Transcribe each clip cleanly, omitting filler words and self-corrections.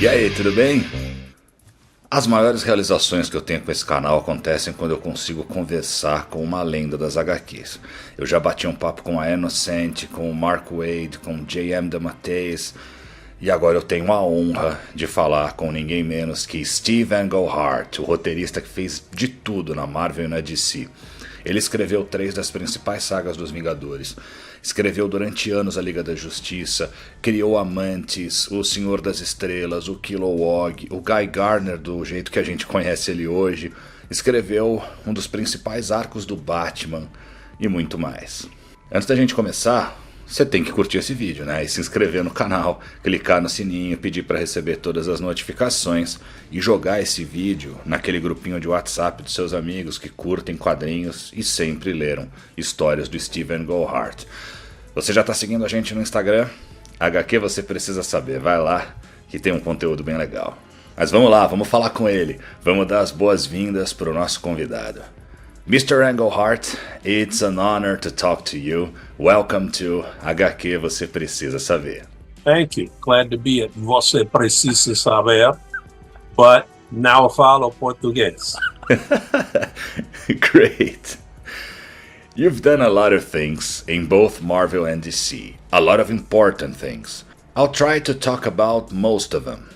E aí, tudo bem? As maiores realizações que eu tenho com esse canal acontecem quando eu consigo conversar com uma lenda das HQs. Eu já bati um papo com a Innocent, com o Mark Waid, com o J.M. DeMatteis, e agora eu tenho a honra de falar com ninguém menos que Steve Englehart, o roteirista que fez de tudo na Marvel e na DC. Ele escreveu 3 das principais sagas dos Vingadores, escreveu durante anos a Liga da Justiça, criou a Mantis, o Senhor das Estrelas, o Kilowog, o Guy Gardner do jeito que a gente conhece ele hoje, escreveu um dos principais arcos do Batman e muito mais. Antes da gente começar, você tem que curtir esse vídeo, né? E se inscrever no canal, clicar no sininho, pedir para receber todas as notificações e jogar esse vídeo naquele grupinho de WhatsApp dos seus amigos que curtem quadrinhos e sempre leram histórias do Steve Englehart. Você já está seguindo a gente no Instagram? HQ Você Precisa Saber, vai lá que tem um conteúdo bem legal. Mas vamos lá, vamos falar com ele, vamos dar as boas-vindas para o nosso convidado. Mr. Englehart, it's an honor to talk to you. Welcome to HQ Você Precisa Saber. Thank you. Glad to be at Você Precisa Saber, but now I falo português. Great. You've done a lot of things in both Marvel and DC, a lot of important things. I'll try to talk about most of them.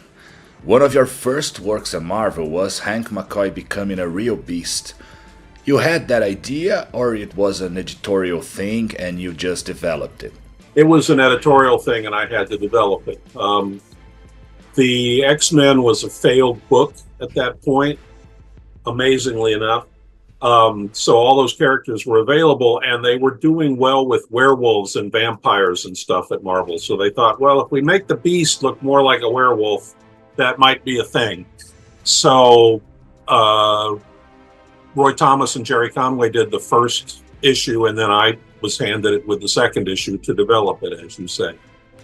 One of your first works at Marvel was Hank McCoy becoming a real beast. You had that idea, or it was an editorial thing and you just developed it? It was an editorial thing and I had to develop it. The X-Men was a failed book at that point, amazingly enough. So all those characters were available and they were doing well with werewolves and vampires and stuff at Marvel. So they thought, well, if we make the Beast look more like a werewolf, that might be a thing. So Roy Thomas and Jerry Conway did the first issue, and then I was handed it with the second issue to develop it, as you say.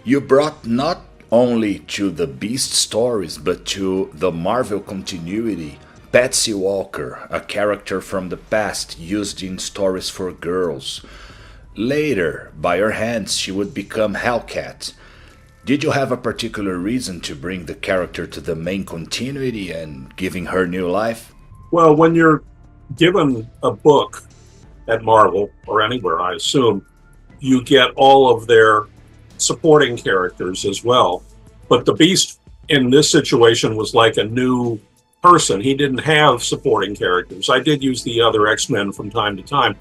You brought not only to the Beast stories, but to the Marvel continuity, Patsy Walker, a character from the past used in stories for girls. Later, by your hands, she would become Hellcat. Did you have a particular reason to bring the character to the main continuity and giving her new life? Well, when you're given a book at Marvel, or anywhere, I assume, you get all of their supporting characters as well. But the Beast in this situation was like a new person. He didn't have supporting characters. I did use the other X-Men from time to time,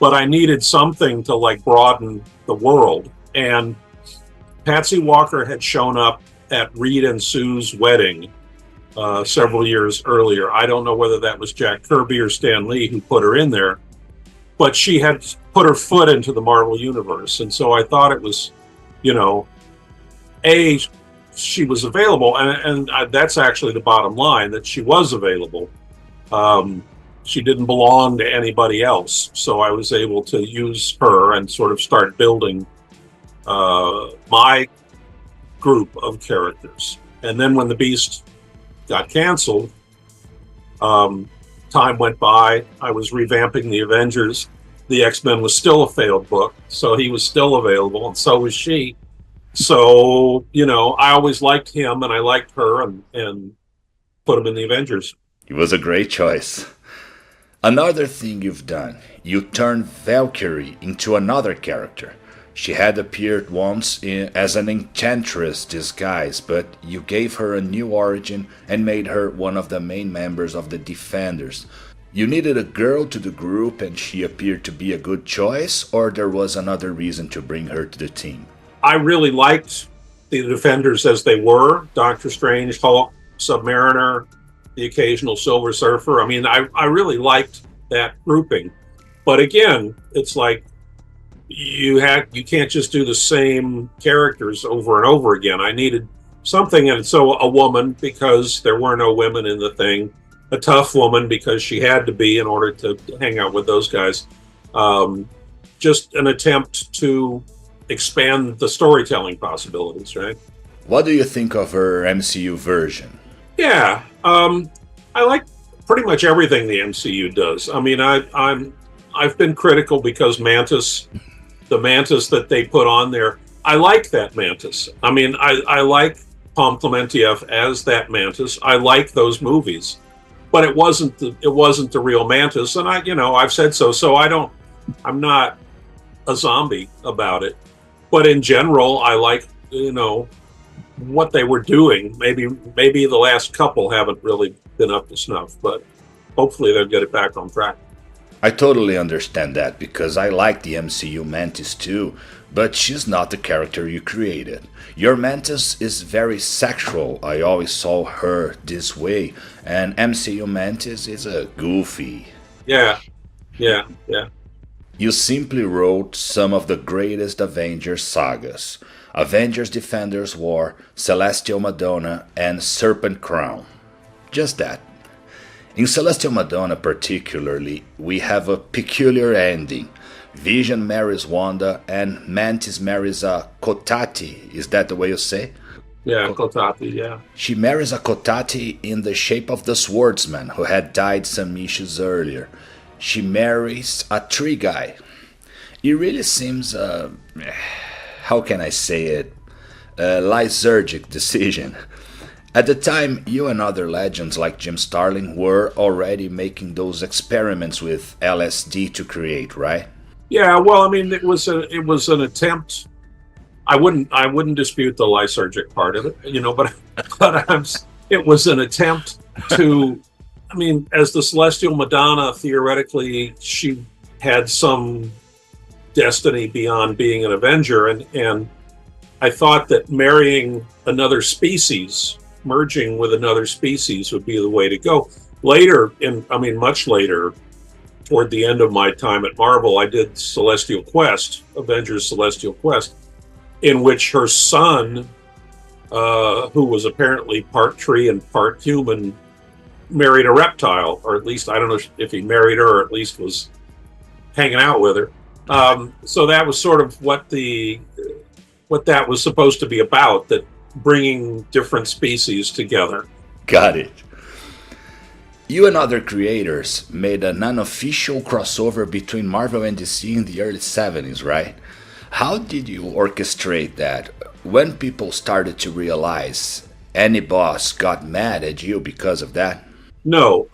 but I needed something to like broaden the world. And Patsy Walker had shown up at Reed and Sue's wedding several years earlier. I don't know whether that was Jack Kirby or Stan Lee who put her in there, but she had put her foot into the Marvel Universe. And so I thought it was, you know, she was available. And that's actually the bottom line, that she was available. She didn't belong to anybody else. So I was able to use her and sort of start building my group of characters. And then when the Beast got canceled, time went by, I was revamping the Avengers. The X-Men was still a failed book, so he was still available, and so was she. So, you know, I always liked him, and I liked her, and put him in the Avengers. It was a great choice. Another thing you've done, you turned Valkyrie into another character. She had appeared once as an enchantress disguise, but you gave her a new origin and made her one of the main members of the Defenders. You needed a girl to the group and she appeared to be a good choice, or there was another reason to bring her to the team? I really liked the Defenders as they were. Doctor Strange, Hulk, Submariner, the occasional Silver Surfer. I mean, I really liked that grouping. But again, it's like, you can't just do the same characters over and over again. I needed something, and so a woman, because there were no women in the thing, a tough woman because she had to be in order to hang out with those guys. Just an attempt to expand the storytelling possibilities, right? What do you think of her MCU version? Yeah, I like pretty much everything the MCU does. I mean, I've been critical because Mantis, the Mantis that they put on there, I like that Mantis. I mean, I like Palm Clementieff as that Mantis. I like those movies, but it wasn't the real Mantis, and I've said so. So I'm not a zombie about it, but in general, I like what they were doing. Maybe the last couple haven't really been up to snuff, but hopefully they'll get it back on track. I totally understand that because I like the MCU Mantis too, but she's not the character you created. Your Mantis is very sexual. I always saw her this way, and MCU Mantis is a goofy. Yeah. You simply wrote some of the greatest Avengers sagas: Avengers Defenders War, Celestial Madonna, and Serpent Crown. Just that. In Celestial Madonna particularly, we have a peculiar ending. Vision marries Wanda, and Mantis marries a Kotati. Is that the way you say? Yeah, Kotati, yeah. She marries a Kotati in the shape of the swordsman who had died some issues earlier. She marries a tree guy. It really seems, how can I say it, a lysergic decision. At the time, you and other legends like Jim Starlin were already making those experiments with LSD to create, right? Yeah, well, I mean, it was an attempt. I wouldn't dispute the lysergic part of it, but it was an attempt to. I mean, as the Celestial Madonna, theoretically, she had some destiny beyond being an Avenger, and I thought that marrying another species, merging with another species, would be the way to go. Later, much later, toward the end of my time at Marvel, I did Celestial Quest, Avengers Celestial Quest, in which her son, who was apparently part tree and part human, married a reptile, or at least I don't know if he married her, or at least was hanging out with her. So that was sort of what that was supposed to be about, that bringing different species together. Got it. You and other creators made an unofficial crossover between Marvel and DC in the early 70s, right? How did you orchestrate that? When people started to realize any boss got mad at you because of that? No,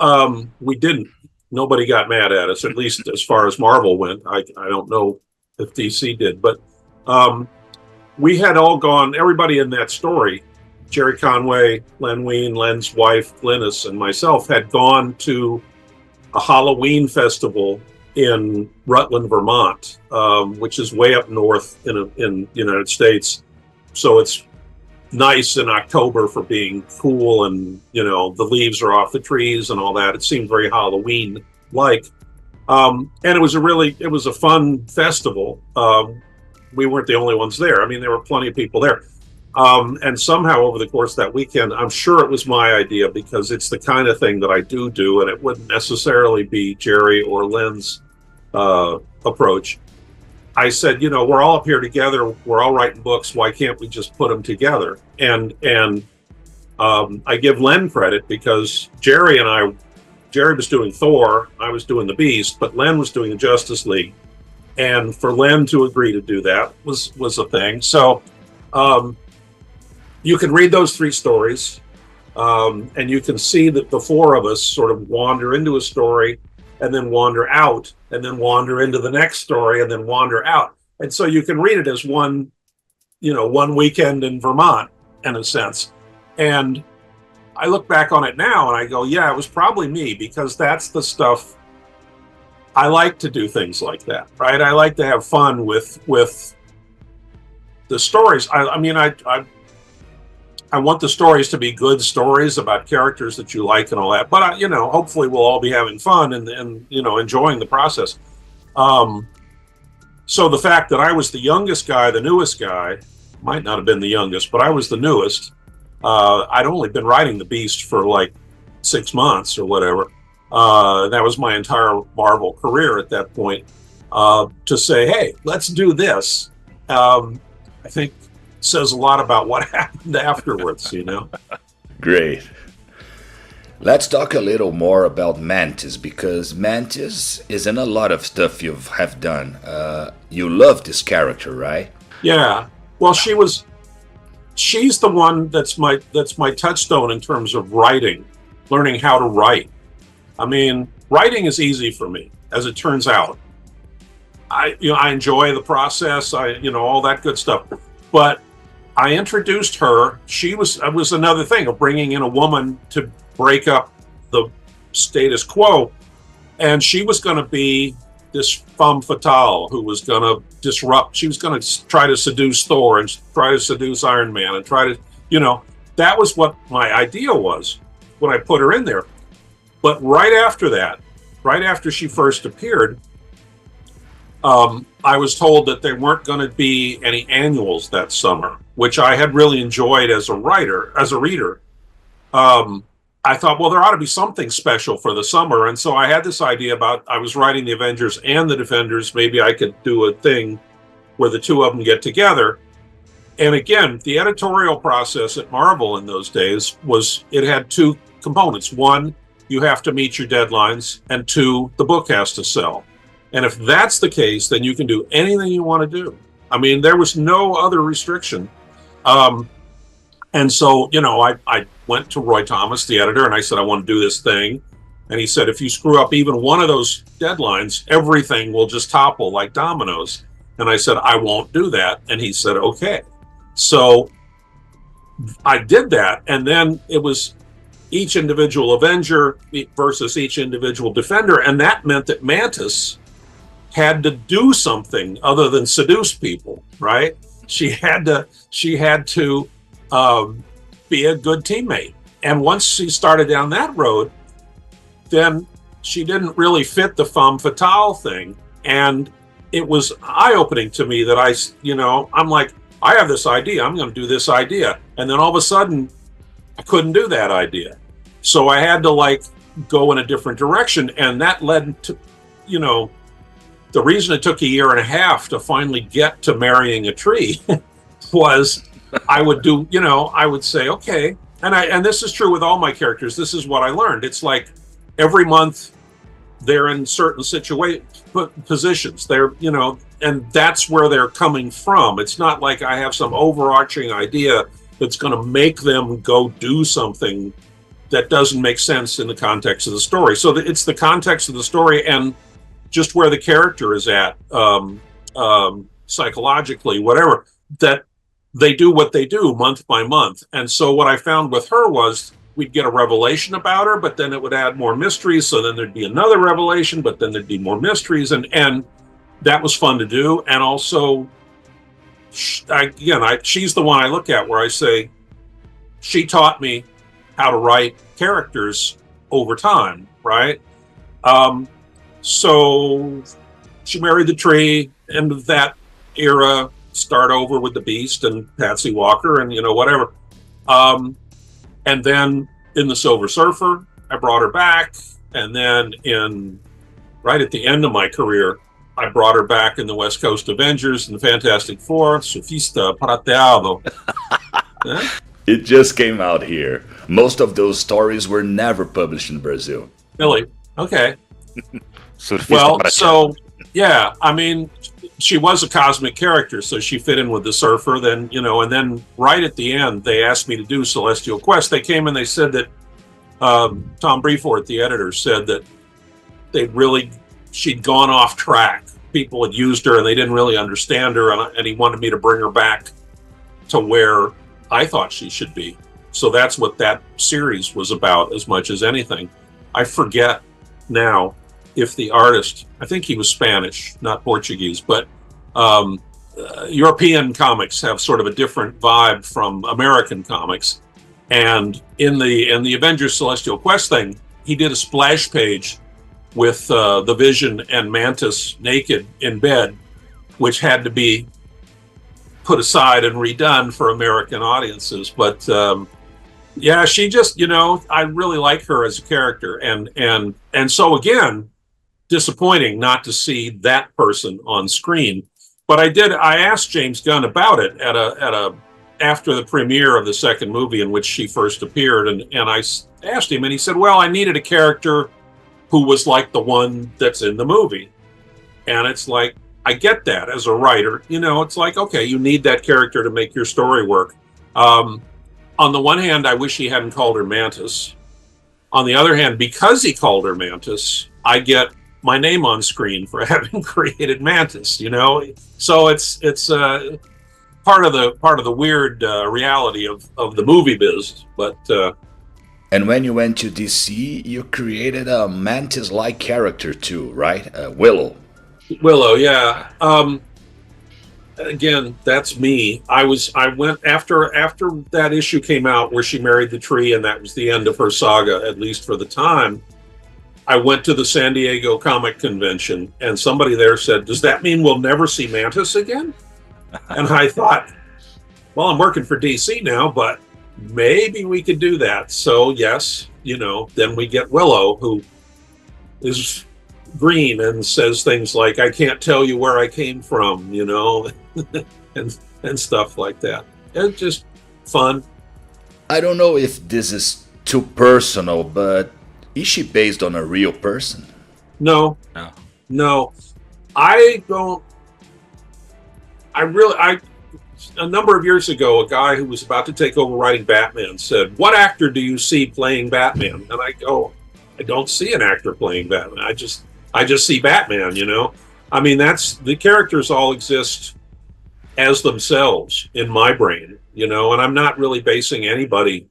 we didn't. Nobody got mad at us, at least as far as Marvel went. I don't know if DC did, but we had all gone, everybody in that story, Jerry Conway, Len Wein, Len's wife, Glynis, and myself had gone to a Halloween festival in Rutland, Vermont, which is way up north in the United States. So it's nice in October for being cool, and the leaves are off the trees and all that. It seemed very Halloween-like, and it was a fun festival. We weren't the only ones there. I mean, there were plenty of people there, and somehow over the course of that weekend, I'm sure it was my idea, because it's the kind of thing that I do, and it wouldn't necessarily be Jerry or Len's approach. I said, we're all up here together. We're all writing books. Why can't we just put them together? And I give Len credit, because Jerry was doing Thor, I was doing the Beast, but Len was doing the Justice League. And for Len to agree to do that was a thing. So you can read those three stories, and you can see that the four of us sort of wander into a story, and then wander out, and then wander into the next story, and then wander out. And so you can read it as one weekend in Vermont, in a sense. And I look back on it now and I go, yeah, it was probably me, because that's the stuff. I like to do things like that, right? I like to have fun with the stories. I want the stories to be good stories about characters that you like and all that. But hopefully we'll all be having fun and enjoying the process. So the fact that I was the youngest guy, the newest guy, might not have been the youngest, but I was the newest. I'd only been writing the Beast for like 6 months or whatever. That was my entire Marvel career at that point. To say, hey, let's do this, I think says a lot about what happened afterwards, Great. Let's talk a little more about Mantis, because Mantis is in a lot of stuff you have done. You love this character, right? Yeah. Well, she was she's the one that's my touchstone in terms of writing, learning how to write. I mean, writing is easy for me, as it turns out. I enjoy the process, all that good stuff. But I introduced her. It was another thing of bringing in a woman to break up the status quo, and she was going to be this femme fatale who was going to disrupt. She was going to try to seduce Thor and try to seduce Iron Man and try to, that was what my idea was when I put her in there. But right after she first appeared, I was told that there weren't going to be any annuals that summer, which I had really enjoyed as a reader. I thought, well, there ought to be something special for the summer. And so I had this idea I was writing the Avengers and the Defenders. Maybe I could do a thing where the two of them get together. And again, the editorial process at Marvel in those days it had two components. One, you have to meet your deadlines. And two, the book has to sell. And if that's the case, then you can do anything you want to do. I mean, there was no other restriction. And so, I went to Roy Thomas, the editor, and I said, I want to do this thing. And he said, if you screw up even one of those deadlines, everything will just topple like dominoes. And I said, I won't do that. And he said, okay. So I did that. And then it was each individual Avenger versus each individual Defender. And that meant that Mantis had to do something other than seduce people, right? She had to be a good teammate. And once she started down that road, then she didn't really fit the femme fatale thing. And it was eye-opening to me that I'm like, I have this idea, I'm going to do this idea. And then all of a sudden, I couldn't do that idea. So I had to go in a different direction. And that led to, the reason it took a year and a half to finally get to marrying a tree was I would say, okay. And this is true with all my characters. This is what I learned. It's like every month they're in certain positions. They're, and that's where they're coming from. It's not like I have some overarching idea that's going to make them go do something that doesn't make sense in the context of the story. So it's the context of the story and just where the character is at, psychologically, whatever, that they do what they do month by month. And so what I found with her was we'd get a revelation about her, but then it would add more mysteries. So then there'd be another revelation, but then there'd be more mysteries. And that was fun to do. And also, she's the one I look at where I say, she taught me how to write characters over time, right? So she married the tree, end of that era, start over with the Beast and Patsy Walker and, whatever. And then in the Silver Surfer, I brought her back. And then right at the end of my career, I brought her back in the West Coast Avengers and the Fantastic Four, Surfista Prateado. Yeah? It just came out here. Most of those stories were never published in Brazil. Really? Okay. Well, so, yeah, I mean, she was a cosmic character, so she fit in with the Surfer. Then, and then right at the end, they asked me to do Celestial Quest. They came and they said that Tom Brevoort, the editor, said that she'd gone off track. People had used her and they didn't really understand her, and he wanted me to bring her back to where I thought she should be. So that's what that series was about as much as anything. I forget now if the artist, I think he was Spanish, not Portuguese, but European comics have sort of a different vibe from American comics. And in the Avengers Celestial Quest thing, he did a splash page with the Vision and Mantis naked in bed, which had to be put aside and redone for American audiences. But yeah, she just, I really like her as a character. And so again, disappointing not to see that person on screen. But I asked James Gunn about it after the premiere of the second movie in which she first appeared. And I asked him and he said, well, I needed a character who was like the one that's in the movie. And it's like, I get that as a writer, it's like, okay, you need that character to make your story work. On the one hand, I wish he hadn't called her Mantis. On the other hand, because he called her Mantis, I get my name on screen for having created Mantis. So it's part of the weird reality of the movie biz. But and when you went to DC, you created a Mantis-like character too, right? Willow. Willow, yeah. Again, that's me. I went after that issue came out where she married the tree, and that was the end of her saga, at least for the time. I went to the San Diego Comic Convention, and somebody there said, "Does that mean we'll never see Mantis again?" And I thought, well, I'm working for DC now, but maybe we could do that. So yes, then we get Willow, who is green and says things like, "I can't tell you where I came from," and stuff like that. It's just fun. I don't know if this is too personal, but is she based on a real person? No. I don't. A number of years ago, a guy who was about to take over writing Batman said, "What actor do you see playing Batman?" And I go, "I don't see an actor playing Batman. I just see Batman, I mean, that's the characters all exist as themselves in my brain, and I'm not really basing anybody.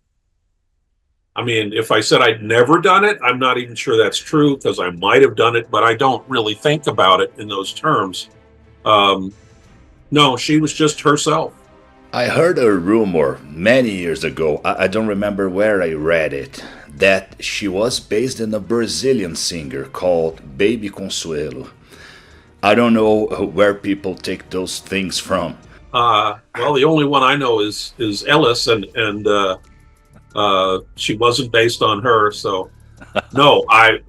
I mean, if I said I'd never done it, I'm not even sure that's true, because I might have done it, but I don't really think about it in those terms. No, she was just herself. I heard a rumor many years ago, I don't remember where I read it, that she was based on a Brazilian singer called Baby Consuelo. I don't know where people take those things from. Well, the only one I know is Ellis, and she wasn't based on her. So, no, I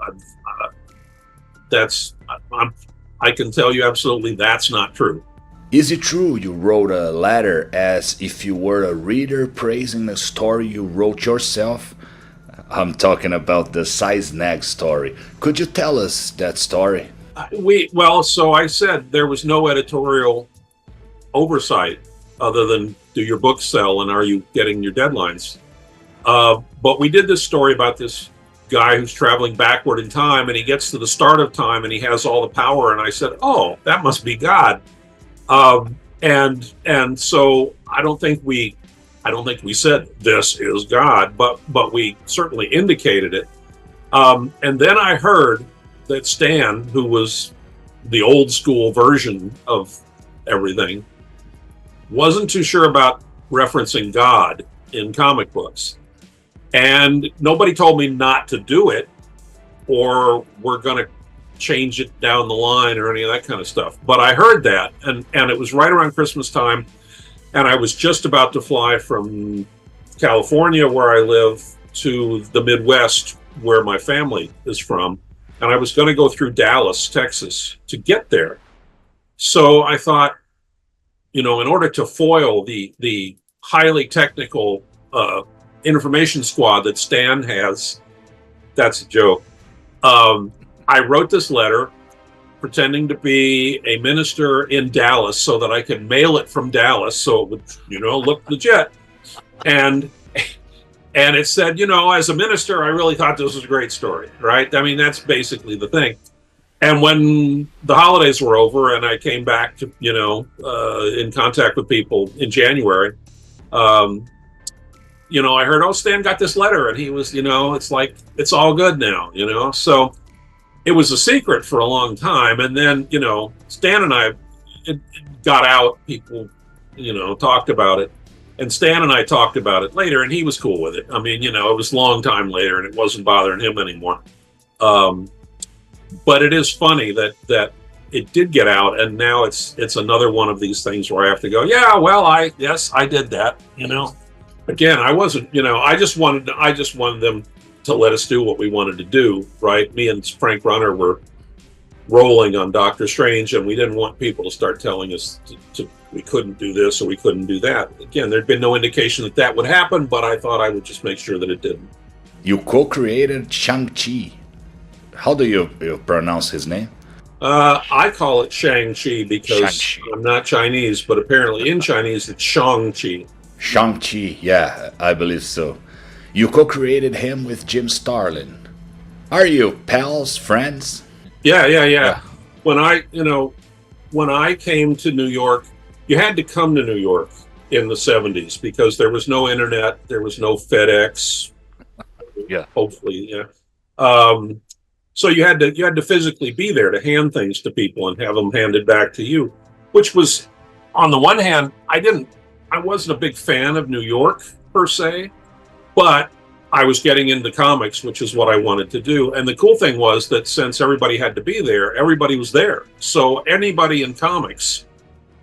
can tell you absolutely that's not true. Is it true you wrote a letter as if you were a reader praising a story you wrote yourself? I'm talking about the Size-Nag story. Could you tell us that story? So I said there was no editorial oversight other than, do your books sell and are you getting your deadlines? But we did this story about this guy who's traveling backward in time, and he gets to the start of time and he has all the power. And I said, "Oh, that must be God." And so I don't think we said this is God, but we certainly indicated it. And then I heard that Stan, who was the old school version of everything, wasn't too sure about referencing God in comic books. And nobody told me not to do it, or we're going to change it down the line or any of that kind of stuff. But I heard that, and it was right around Christmas time, and I was just about to fly from California, where I live, to the Midwest, where my family is from, and I was going to go through Dallas, Texas, to get there. So I thought, in order to foil the highly technical information squad that Stan has, that's a joke. I wrote this letter pretending to be a minister in Dallas so that I could mail it from Dallas so it would, look legit. And it said, as a minister, I really thought this was a great story, right? I mean, that's basically the thing. And when the holidays were over and I came back to, in contact with people in January, I heard, "Oh, Stan got this letter," and he was, it's like, it's all good now, So it was a secret for a long time. And then, Stan and I, it got out, people, talked about it. And Stan and I talked about it later, and he was cool with it. I mean, it was a long time later, and it wasn't bothering him anymore. But it is funny that it did get out, and now it's another one of these things where I have to go, yeah, well, I did that, Again, I wasn't, I just wanted them to let us do what we wanted to do, right? Me and Frank Runner were rolling on Doctor Strange, and we didn't want people to start telling us we couldn't do this or we couldn't do that. Again, there'd been no indication that would happen, but I thought I would just make sure that it didn't. You co-created Shang Chi. How do you pronounce his name? I call it Shang Chi because Shang-Chi. I'm not Chinese, but apparently in Chinese it's Shang Chi. Shang Chi, yeah, I believe so. You co-created him with Jim Starlin. Are you pals, friends? Yeah. When I came to New York, you had to come to New York in the 70s because there was no internet, there was no FedEx. Yeah. Hopefully, yeah. So you had to physically be there to hand things to people and have them handed back to you, which was, on the one hand, I wasn't a big fan of New York per se, but I was getting into comics, which is what I wanted to do. And the cool thing was that since everybody had to be there, everybody was there. So anybody in comics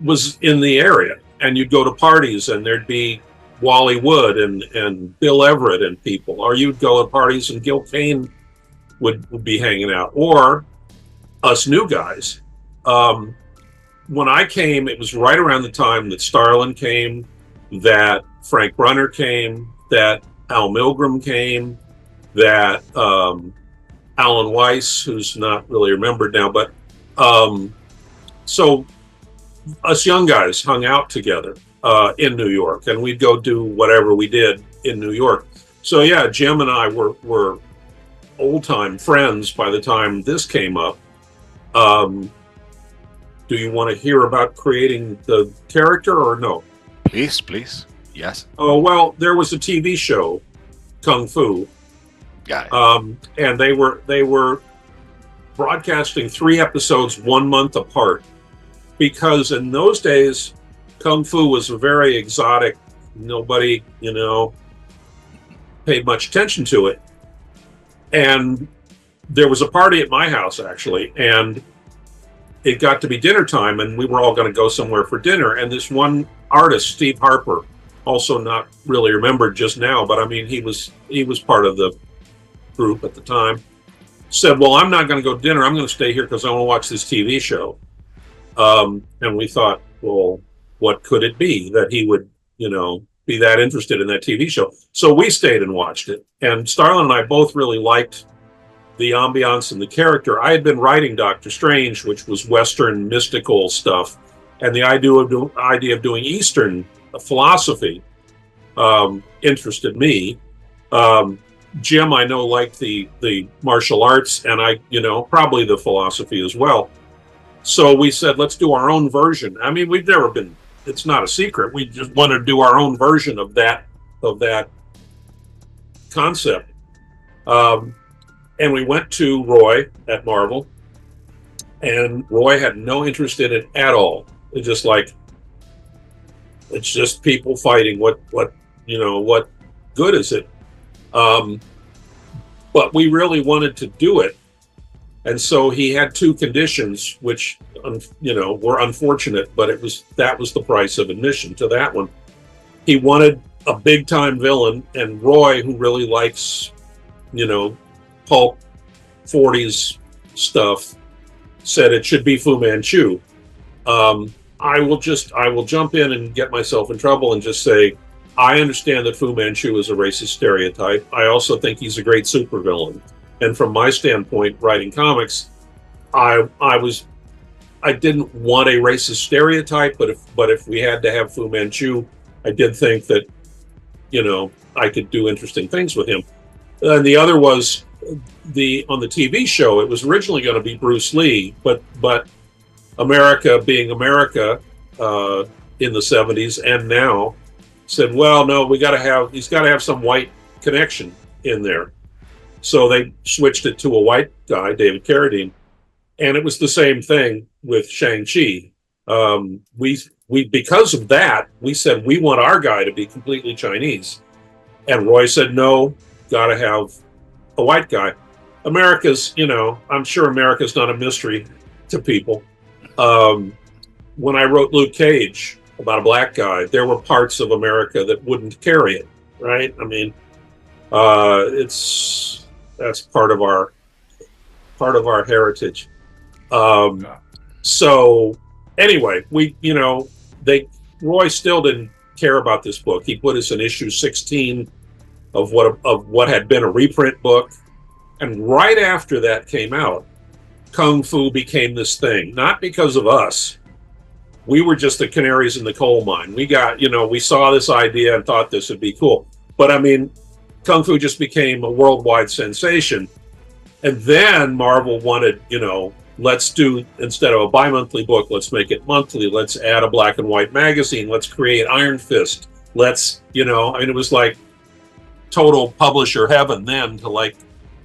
was in the area, and you'd go to parties and there'd be Wally Wood and Bill Everett and people, or you'd go to parties and Gil Kane would be hanging out, or us new guys. When I came, it was right around the time that Starlin came, that Frank Brunner came, that Al Milgrom came, that Alan Weiss, who's not really remembered now, but so us young guys hung out together in New York, and we'd go do whatever we did in New York. So yeah, Jim and I were old-time friends by the time this came up. Do you want to hear about creating the character or no? Please. Yes. Oh, well, there was a TV show, Kung Fu. Got it. And they were broadcasting 3 episodes 1 month apart, because in those days, Kung Fu was very exotic. Nobody, paid much attention to it. And there was a party at my house, actually, and it got to be dinner time, and we were all going to go somewhere for dinner. And this one artist, Steve Harper, also not really remembered just now, but I mean, he was part of the group at the time, said, well, I'm not going to go to dinner. I'm going to stay here because I want to watch this TV show. And we thought, well, what could it be that he would, be that interested in that TV show? So we stayed and watched it. And Starlin and I both really liked the ambiance and the character. I had been writing Doctor Strange, which was Western mystical stuff, and the idea of doing Eastern philosophy interested me. Jim, I know, liked the martial arts, and I, probably the philosophy as well. So we said, let's do our own version. I mean, it's not a secret. We just wanted to do our own version of that concept. And we went to Roy at Marvel, and Roy had no interest in it at all. It's just people fighting. What good is it? But we really wanted to do it. And so he had 2 conditions, which, were unfortunate, but that was the price of admission to that one. He wanted a big time villain, and Roy, who really likes, pulp 40s stuff, said it should be Fu Manchu. I will jump in and get myself in trouble and just say, I understand that Fu Manchu is a racist stereotype. I also think he's a great supervillain. And from my standpoint, writing comics, I didn't want a racist stereotype, but if we had to have Fu Manchu, I did think that, I could do interesting things with him. And the other was on the TV show, it was originally going to be Bruce Lee, but America being America in the 70s and now said, well, no, he's got to have some white connection in there. So they switched it to a white guy, David Carradine, and it was the same thing with Shang Chi. We because of that, we said we want our guy to be completely Chinese, and Roy said no, got to have a white guy. America's, I'm sure America's not a mystery to people. When I wrote Luke Cage about a black guy, there were parts of America that wouldn't carry it, right? I mean, that's part of our heritage. So anyway, Roy still didn't care about this book. He put us in issue 16 of what had been a reprint book, and right after that came out, Kung Fu became this thing, not because of us, we were just the canaries in the coal mine. We got, we saw this idea and thought this would be cool. But I mean, Kung Fu just became a worldwide sensation. And then Marvel wanted, let's do, instead of a bi-monthly book, let's make it monthly. Let's add a black and white magazine. Let's create Iron Fist. Let's, it was like total publisher heaven then to like,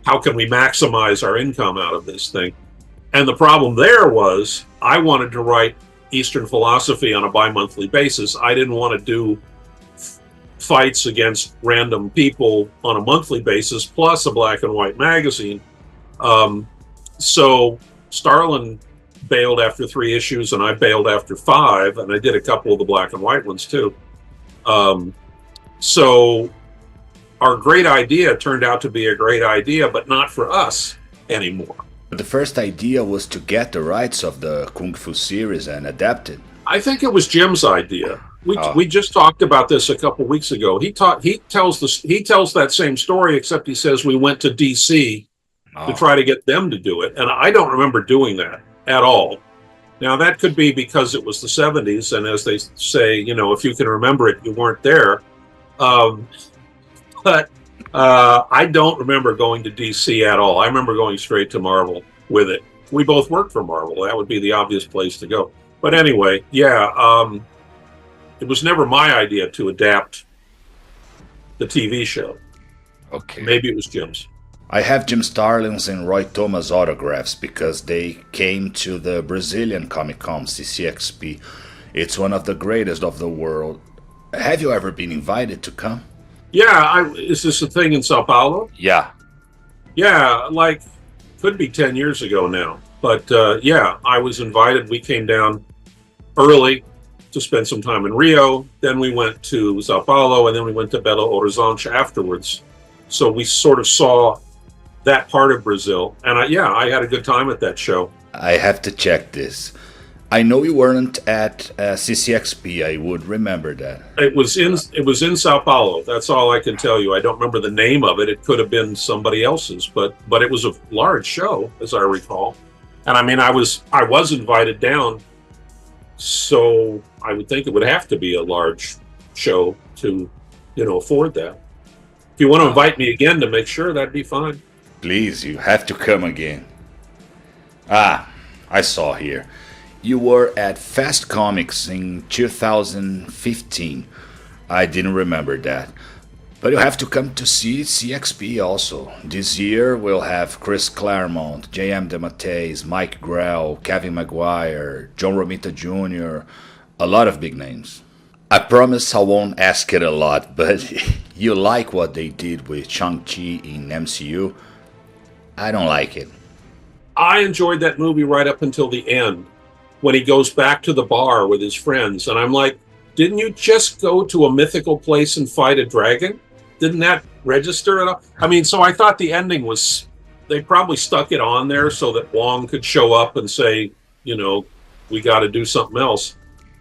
how can we maximize our income out of this thing? And the problem there was I wanted to write Eastern philosophy on a bi-monthly basis. I didn't want to do fights against random people on a monthly basis, plus a black and white magazine. So Starlin bailed after 3 issues, and I bailed after 5, and I did a couple of the black and white ones too. So our great idea turned out to be a great idea, but not for us anymore. But the first idea was to get the rights of the Kung Fu series and adapt it. I think it was Jim's idea. We just talked about this a couple weeks ago. He tells that same story, except he says we went to DC to try to get them to do it, and I don't remember doing that at all. Now that could be because it was the 70s, and as they say, if you can remember it, you weren't there. But I don't remember going to DC at all. I remember going straight to Marvel with it. We both worked for Marvel. That would be the obvious place to go. But anyway, it was never my idea to adapt the TV show. Okay. Maybe it was Jim's. I have Jim Starlin's and Roy Thomas autographs because they came to the Brazilian Comic-Con CCXP. It's one of the greatest of the world. Have you ever been invited to come? Yeah, is this a thing in Sao Paulo? Yeah. Yeah, like, could be 10 years ago now. But I was invited. We came down early to spend some time in Rio. Then we went to Sao Paulo, and then we went to Belo Horizonte afterwards. So we sort of saw that part of Brazil. And I had a good time at that show. I have to check this. I know you weren't at CCXP. I would remember that. It was in Sao Paulo. That's all I can tell you. I don't remember the name of it. It could have been somebody else's, but it was a large show, as I recall. And I mean, I was invited down, so I would think it would have to be a large show to, afford that. If you want to invite me again to make sure, that'd be fine. Please, you have to come again. I saw here. You were at Fast Comics in 2015. I didn't remember that. But you have to come to see CXP also. This year we'll have Chris Claremont, J.M. DeMatteis, Mike Grell, Kevin Maguire, John Romita Jr., a lot of big names. I promise I won't ask it a lot, but you like what they did with Shang Chi in MCU? I don't like it. I enjoyed that movie right up until the end, when he goes back to the bar with his friends. And I'm like, didn't you just go to a mythical place and fight a dragon? Didn't that register at all? I mean, so I thought the ending was, they probably stuck it on there so that Wong could show up and say, we got to do something else.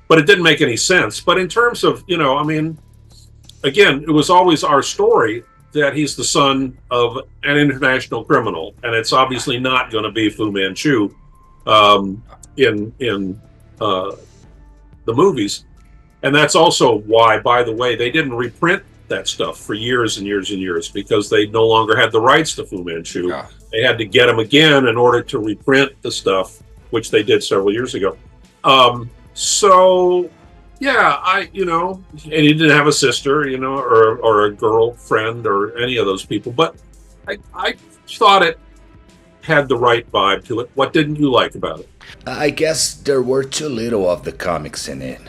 But it didn't make any sense. But in terms of, I mean, again, it was always our story that he's the son of an international criminal. And it's obviously not going to be Fu Manchu in the movies. And that's also why, by the way, they didn't reprint that stuff for years and years and years, because they no longer had the rights to Fu Manchu. Yeah. They had to get them again in order to reprint the stuff, which they did several years ago. So yeah, and he didn't have a sister, or a girlfriend or any of those people, but I thought it had the right vibe to it. What didn't you like about it? I guess there were too little of the comics in it.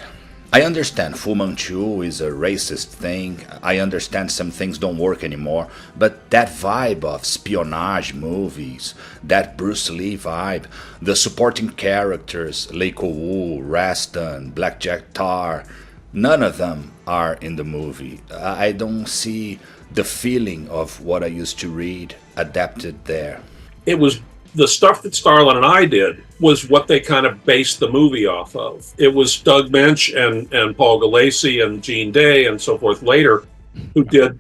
I understand Fu Manchu is a racist thing. I understand some things don't work anymore. But that vibe of espionage movies, that Bruce Lee vibe, the supporting characters, Leiko Wu, Rastan, Blackjack Tar, none of them are in the movie. I don't see the feeling of what I used to read adapted there. It was the stuff that Starlin and I did was what they kind of based the movie off of. It was Doug Mensch and Paul Galassi and Gene Day and so forth later who did,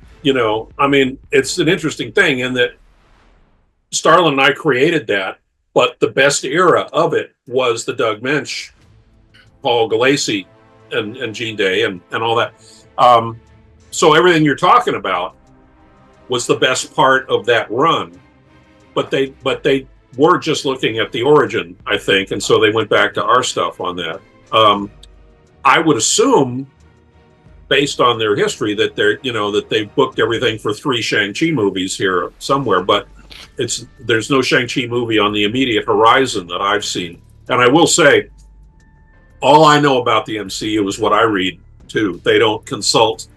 I mean, it's an interesting thing in that Starlin and I created that, but the best era of it was the Doug Mensch Paul Gulacy and Gene Day and all that. So everything you're talking about was the best part of that run, but they were just looking at the origin, I think, and so they went back to our stuff on that. I would assume, based on their history, that they've booked everything for 3 Shang Chi movies here somewhere, but there's no Shang Chi movie on the immediate horizon that I've seen. And I will say, all I know about the MCU is what I read too. They don't consult,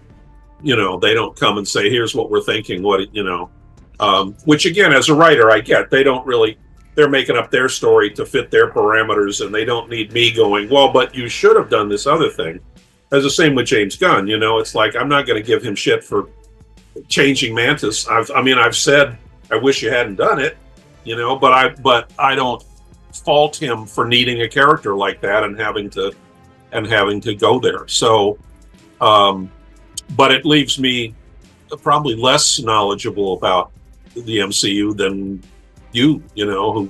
they don't come and say, here's what we're thinking, which again, as a writer, I get. They're making up their story to fit their parameters, and they don't need me going, well, but you should have done this other thing. As the same with James Gunn, it's like, I'm not going to give him shit for changing Mantis. I've said, I wish you hadn't done it, but I don't fault him for needing a character like that and having to go there. So, but it leaves me probably less knowledgeable about the MCU than you, who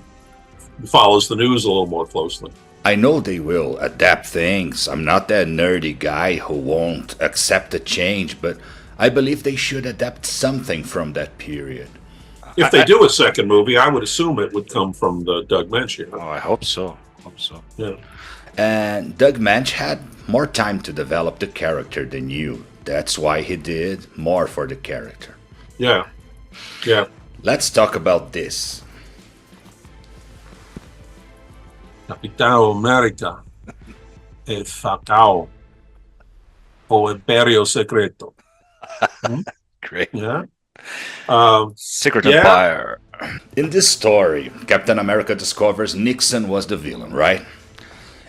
follows the news a little more closely. I know they will adapt things. I'm not that nerdy guy who won't accept a change, but I believe they should adapt something from that period. If they do a second movie, I would assume it would come from the Doug Mensch era. Oh, I hope so. Yeah. And Doug Mensch had more time to develop the character than you. That's why he did more for the character. Yeah. Let's talk about this. Capitão América e Facao o Imperio Secreto. Great. Yeah. Secret Empire. In this story, Captain America discovers Nixon was the villain, right?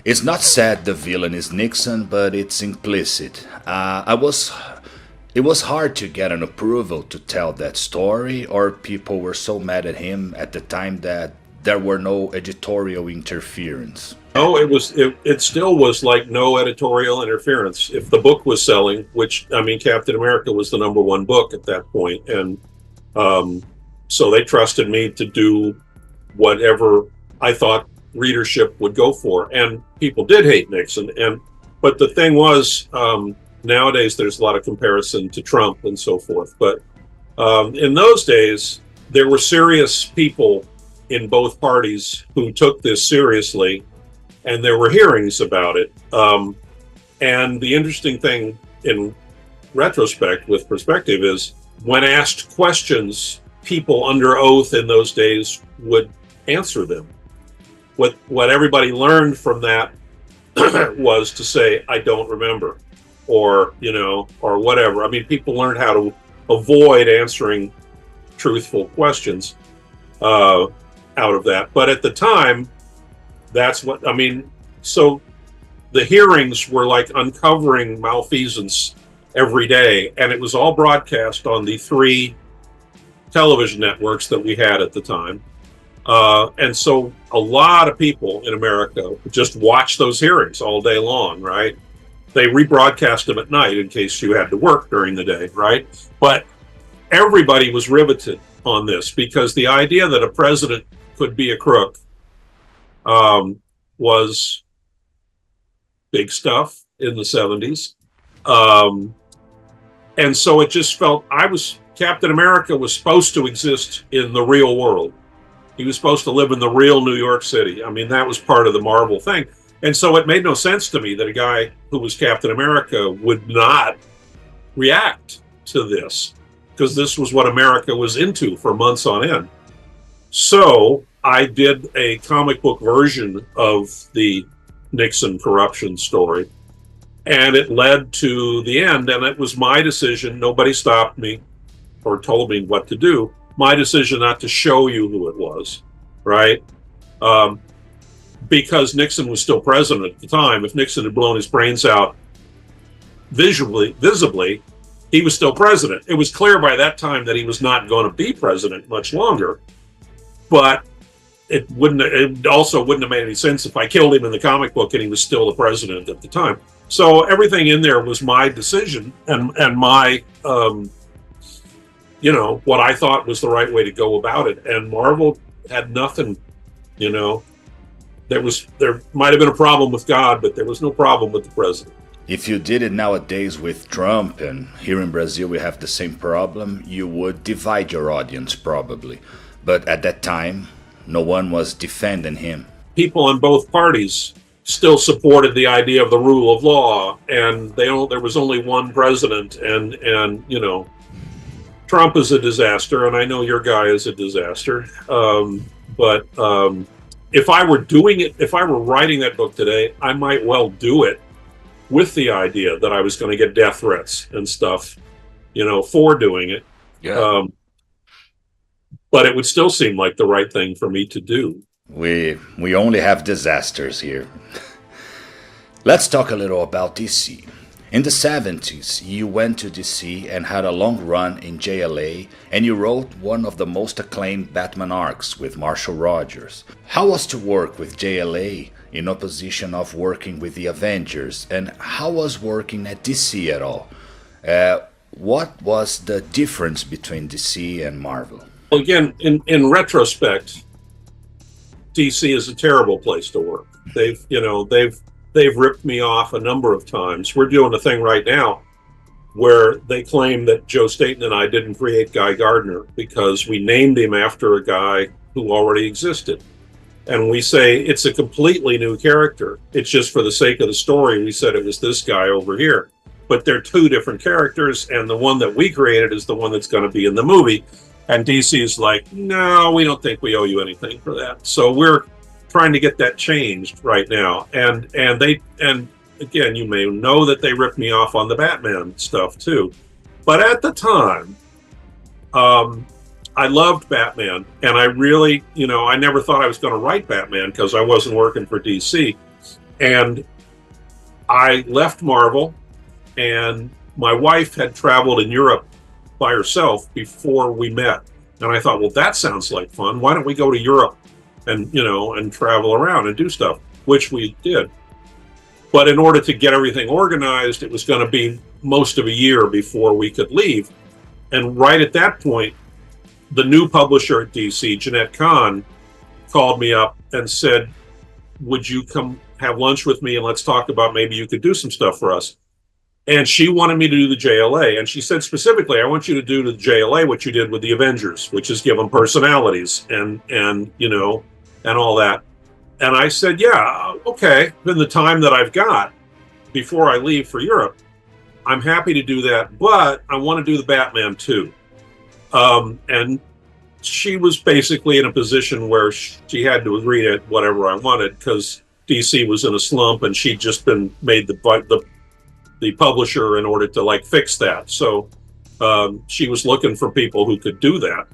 It's not said the villain is Nixon, but it's implicit. It was hard to get an approval to tell that story, or people were so mad at him at the time that there were no editorial interference. No, it still was like no editorial interference. If the book was selling, which, Captain America was the #1 book at that point, and so they trusted me to do whatever I thought readership would go for. And people did hate Nixon, but the thing was, nowadays there's a lot of comparison to Trump and so forth. But in those days, there were serious people in both parties who took this seriously, and there were hearings about it. And the interesting thing in retrospect, with perspective, is when asked questions, people under oath in those days would answer them. What everybody learned from that was to say, I don't remember, or whatever. People learned how to avoid answering truthful questions out of that. But at the time, that's what, so the hearings were like uncovering malfeasance every day, and it was all broadcast on the 3 television networks that we had at the time. And so a lot of people in America just watched those hearings all day long, right? They rebroadcast them at night in case you had to work during the day, right? But everybody was riveted on this because the idea that a president could be a crook was big stuff in the 70s. And so it just felt, Captain America was supposed to exist in the real world. He was supposed to live in the real New York City. That was part of the Marvel thing. And so it made no sense to me that a guy who was Captain America would not react to this, because this was what America was into for months on end. So I did a comic book version of the Nixon corruption story, and it led to the end, and it was my decision. Nobody stopped me or told me what to do. My decision not to show you who it was, right? Because Nixon was still president at the time. If Nixon had blown his brains out visibly, he was still president. It was clear by that time that he was not going to be president much longer. But it also wouldn't have made any sense if I killed him in the comic book and he was still the president at the time. So everything in there was my decision and my, what I thought was the right way to go about it. And Marvel had nothing, there might have been a problem with God, but there was no problem with the president. If you did it nowadays with Trump, and here in Brazil we have the same problem, you would divide your audience probably. But at that time, no one was defending him. People on both parties still supported the idea of the rule of law, and there was only one president, and Trump is a disaster, and I know your guy is a disaster. But if I were writing that book today, I might well do it with the idea that I was going to get death threats and stuff, for doing it. Yeah. But it would still seem like the right thing for me to do. We only have disasters here. Let's talk a little about DC. In the 70s, you went to DC and had a long run in JLA, and you wrote one of the most acclaimed Batman arcs with Marshall Rogers. How was to work with JLA in opposition of working with the Avengers, and how was working at DC at all? What was the difference between DC and Marvel? Well, again, in retrospect, DC is a terrible place to work. They've ripped me off a number of times. We're doing a thing right now where they claim that Joe Staton and I didn't create Guy Gardner because we named him after a guy who already existed. And we say it's a completely new character. It's just for the sake of the story, we said it was this guy over here. But they're two different characters, and the one that we created is the one that's going to be in the movie. And DC's like, no, we don't think we owe you anything for that. So we're trying to get that changed right now. And again, you may know that they ripped me off on the Batman stuff too. But at the time, I loved Batman, and I really, I never thought I was going to write Batman because I wasn't working for DC. And I left Marvel, and my wife had traveled in Europe by herself before we met. And I thought, well, that sounds like fun. Why don't we go to Europe and, and travel around and do stuff, which we did. But in order to get everything organized, it was going to be most of a year before we could leave. And right at that point, the new publisher at DC, Jeanette Kahn, called me up and said, would you come have lunch with me and let's talk about maybe you could do some stuff for us. And she wanted me to do the JLA. And she said specifically, I want you to do to the JLA what you did with the Avengers, which is give them personalities and all that. And I said, yeah, okay. In the time that I've got before I leave for Europe, I'm happy to do that, but I want to do the Batman too. And she was basically in a position where she had to agree to whatever I wanted because DC was in a slump and she'd just been made the publisher in order to fix that. So she was looking for people who could do that.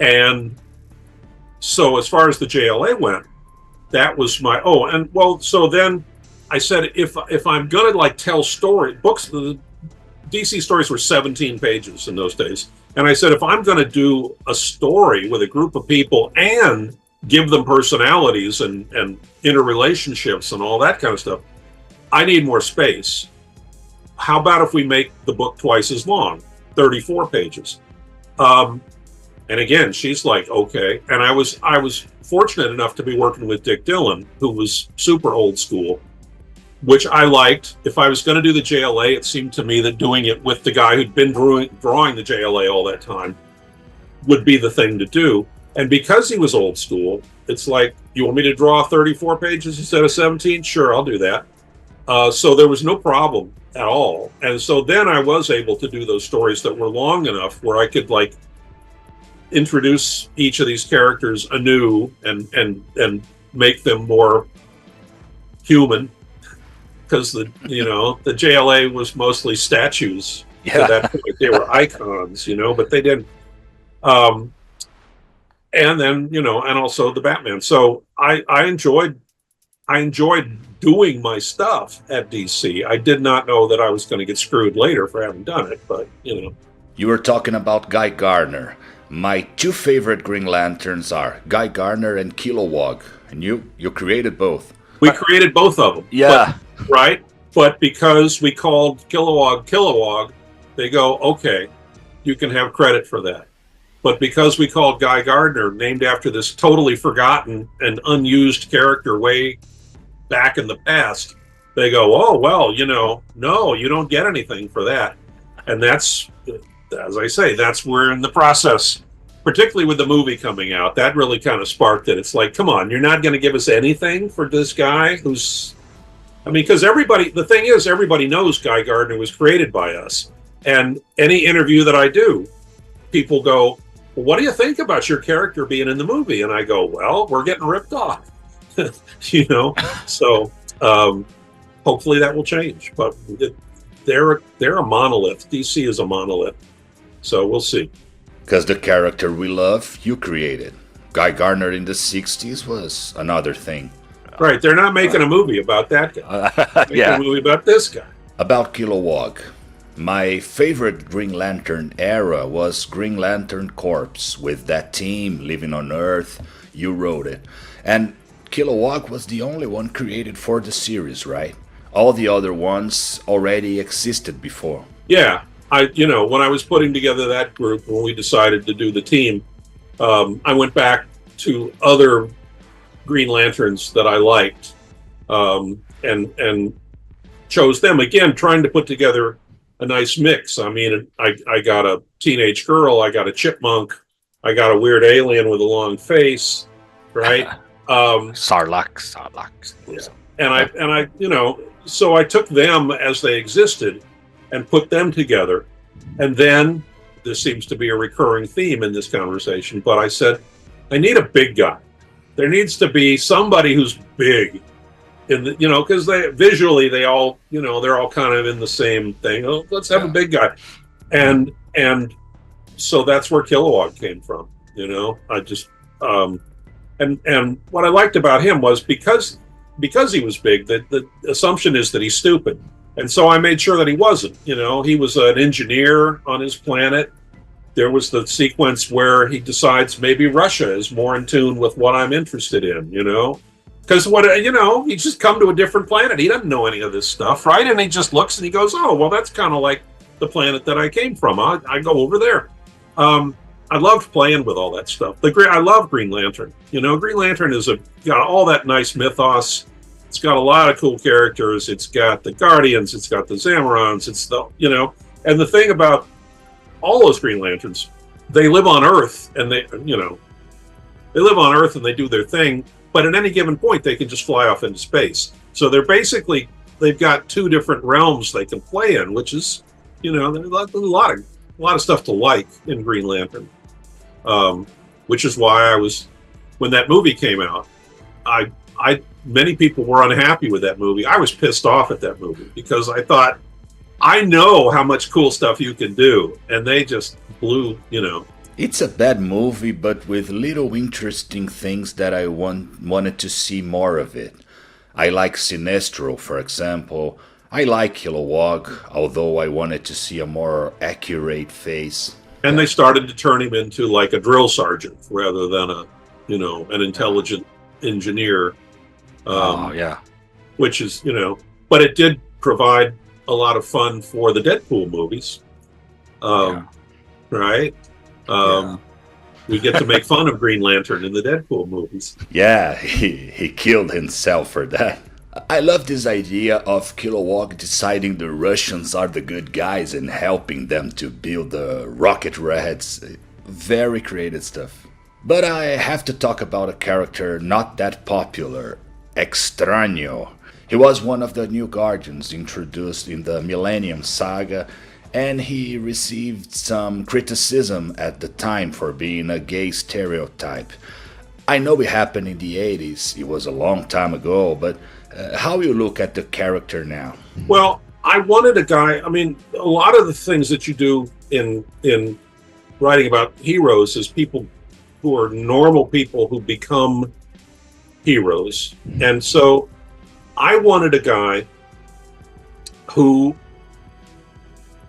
And so as far as the JLA went, that was my, so then I said, if I'm going to tell books, the DC stories were 17 pages in those days. And I said, if I'm going to do a story with a group of people and give them personalities and interrelationships and all that kind of stuff, I need more space. How about if we make the book twice as long, 34 pages? And again, she's like, okay. And I was fortunate enough to be working with Dick Dillon, who was super old school, which I liked. If I was going to do the JLA, it seemed to me that doing it with the guy who'd been drawing the JLA all that time would be the thing to do. And because he was old school, it's like, you want me to draw 34 pages instead of 17? Sure, I'll do that. So there was no problem at all. And so then I was able to do those stories that were long enough where I could introduce each of these characters anew and make them more human. Because the JLA was mostly statues. Yeah. At that point, they were icons, but they didn't. And then and also the Batman. So I enjoyed doing my stuff at DC. I did not know that I was going to get screwed later for having done it, but You were talking about Guy Gardner. My two favorite Green Lanterns are Guy Gardner and Kilowog, and you created both. We created both of them. Yeah. But because we called Kilowog, they go, okay, you can have credit for that. But because we called Guy Gardner, named after this totally forgotten and unused character way back in the past, they go, oh, well, no, you don't get anything for that. And that's, as I say, that's we're in the process, particularly with the movie coming out. That really kind of sparked it. It's like, come on, you're not going to give us anything for this guy who's, because the thing is, everybody knows Guy Gardner was created by us. And any interview that I do, people go, well, what do you think about your character being in the movie? And I go, well, we're getting ripped off, So hopefully that will change. But they're a monolith. DC is a monolith. So we'll see. Because the character we love, you created. Guy Gardner in the 60s was another thing. Right. They're not making a movie about that guy. Yeah. A movie about this guy. About Kilowog. My favorite Green Lantern era was Green Lantern Corps, with that team living on Earth. You wrote it. And Kilowog was the only one created for the series, right? All the other ones already existed before. Yeah. When I was putting together that group, when we decided to do the team, I went back to other Green Lanterns that I liked, and chose them again, trying to put together a nice mix. I got a teenage girl, I got a chipmunk, I got a weird alien with a long face, right? Sarlacc. Yeah. And I so I took them as they existed and put them together. And then there seems to be a recurring theme in this conversation, but I said, I need a big guy. There needs to be somebody who's big. Because they all, they're all kind of in the same thing. Oh, let's have a big guy, and so that's where Kilowog came from. I just and what I liked about him was because he was big, the assumption is that he's stupid, and so I made sure that he wasn't. He was an engineer on his planet. There was the sequence where he decides maybe Russia is more in tune with what I'm interested in. Because he's just come to a different planet. He doesn't know any of this stuff, right? And he just looks and he goes, oh, well, that's kind of like the planet that I came from. I go over there. I loved playing with all that stuff. I love Green Lantern. Green Lantern got all that nice mythos. It's got a lot of cool characters. It's got the Guardians. It's got the Zamorans. And the thing about all those Green Lanterns, they live on Earth and they live on Earth and they do their thing. But at any given point, they can just fly off into space. So they've got two different realms they can play in, which is, there's a lot of stuff to like in Green Lantern. Which is why when that movie came out, many people were unhappy with that movie. I was pissed off at that movie because I thought, I know how much cool stuff you can do, and they just blew, It's a bad movie, but with little interesting things that I wanted to see more of it. I like Sinestro, for example. I like Kilowog, although I wanted to see a more accurate face. And they started to turn him into like a drill sergeant rather than an intelligent engineer. Which is, but it did provide a lot of fun for the Deadpool movies. Right? We get to make fun of Green Lantern in the Deadpool movies. Yeah, he killed himself for that. I love this idea of Kilowog deciding the Russians are the good guys and helping them to build the rocket reds. Very creative stuff. But I have to talk about a character not that popular, Extraño. He was one of the new Guardians introduced in the Millennium Saga, and he received some criticism at the time for being a gay stereotype. I know it happened in the 80s, it was a long time ago, but how you look at the character now? Well, I wanted a guy, a lot of the things that you do in writing about heroes is people who are normal people who become heroes. And so I wanted a guy who,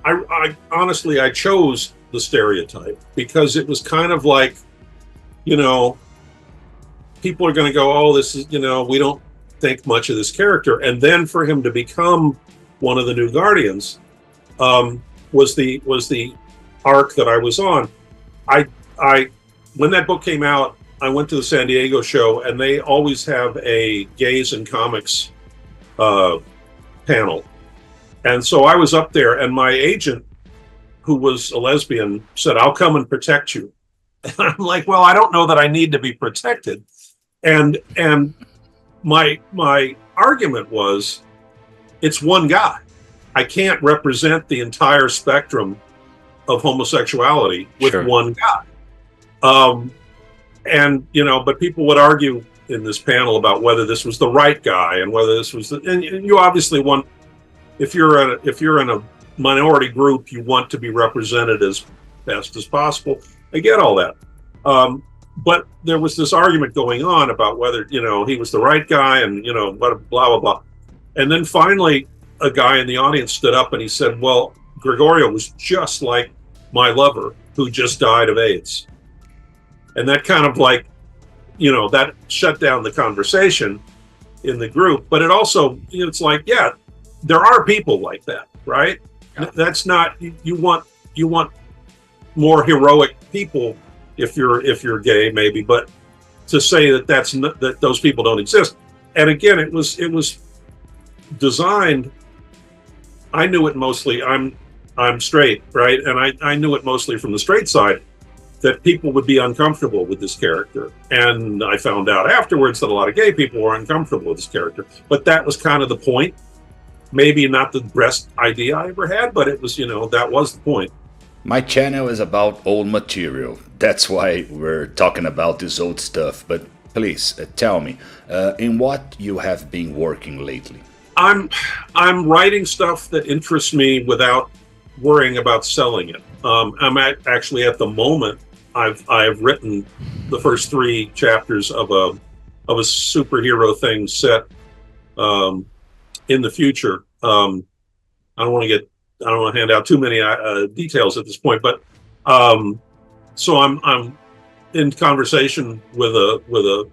I honestly, I chose the stereotype because it was kind of like, people are going to go, oh, this is, we don't think much of this character. And then for him to become one of the new Guardians was the arc that I was on. when that book came out, I went to the San Diego show, and they always have a gays and comics panel. And so I was up there, and my agent, who was a lesbian, said, "I'll come and protect you." And I'm like, well, I don't know that I need to be protected. And my argument was, it's one guy. I can't represent the entire spectrum of homosexuality with one guy. And, but people would argue in this panel about whether this was the right guy and whether this was and you obviously want, if you're in a minority group, you want to be represented as best as possible. I get all that. But there was this argument going on about whether, he was the right guy and, blah, blah, blah. And then finally, a guy in the audience stood up and he said, well, Gregorio was just like my lover who just died of AIDS. And that kind of that shut down the conversation in the group. But it also, it's like, yeah, there are people like that, right? Yeah. That's not, you want more heroic people if you're gay, maybe, but to say that that those people don't exist. And again, it was designed. I knew it mostly. I'm straight, right? And I knew it mostly from the straight side that people would be uncomfortable with this character. And I found out afterwards that a lot of gay people were uncomfortable with this character. But that was kind of the point. Maybe not the best idea I ever had, but it was, that was the point. My channel is about old material. That's why we're talking about this old stuff. But please tell me, in what you have been working lately? I'm writing stuff that interests me without worrying about selling it. I'm actually at the moment, I've written the first 3 chapters of a superhero thing set in the future. I don't want to hand out too many details at this point, but so I'm in conversation with a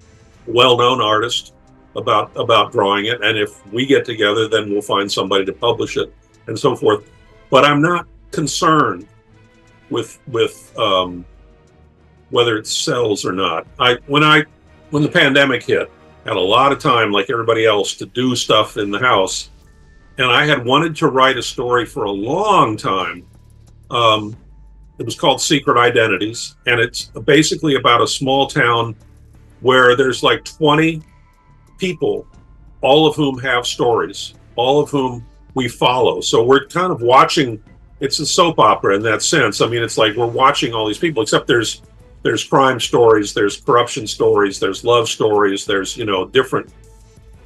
well-known artist about drawing it, and if we get together, then we'll find somebody to publish it and so forth. But I'm not concerned with whether it sells or not. When the pandemic hit, I had a lot of time, like everybody else, to do stuff in the house. And I had wanted to write a story for a long time. It was called Secret Identities, and it's basically about a small town where there's like 20 people, all of whom have stories, all of whom we follow. So we're kind of watching, it's a soap opera in that sense. I mean, it's like we're watching all these people, except there's crime stories, there's corruption stories, there's love stories, there's, different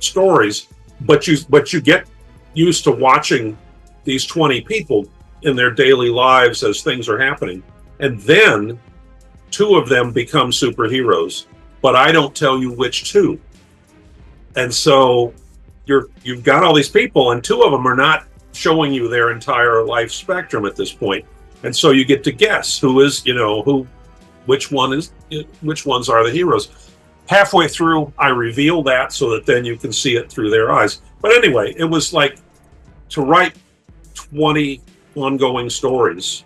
stories, but you get used to watching these 20 people in their daily lives as things are happening. And then 2 of them become superheroes, but I don't tell you which 2. And so you've got all these people, and 2 of them are not showing you their entire life spectrum at this point. And so you get to guess who is, which ones are the heroes. Halfway through, I reveal that so that then you can see it through their eyes. But anyway, it was like to write 20 ongoing stories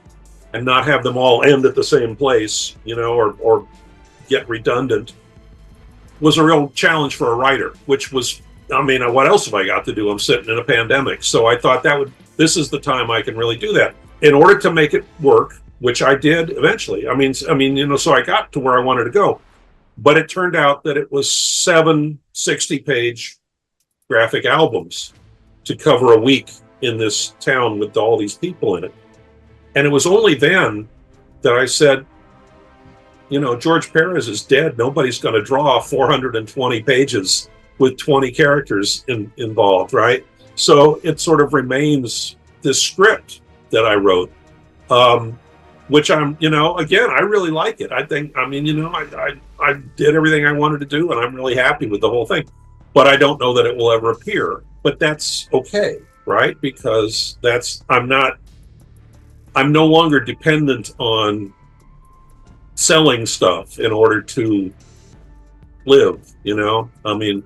and not have them all end at the same place, or get redundant, was a real challenge for a writer, which was, what else have I got to do? I'm sitting in a pandemic. So I thought this is the time I can really do that. In order to make it work, which I did eventually. So I got to where I wanted to go. But it turned out that it was 7 60-page graphic albums to cover a week in this town with all these people in it. And it was only then that I said, George Perez is dead. Nobody's going to draw 420 pages with 20 characters involved, right? So it sort of remains this script that I wrote, which I'm, again, I really like it. I think, I did everything I wanted to do, and I'm really happy with the whole thing. But I don't know that it will ever appear. But that's okay, right? Because I'm no longer dependent on selling stuff in order to live, The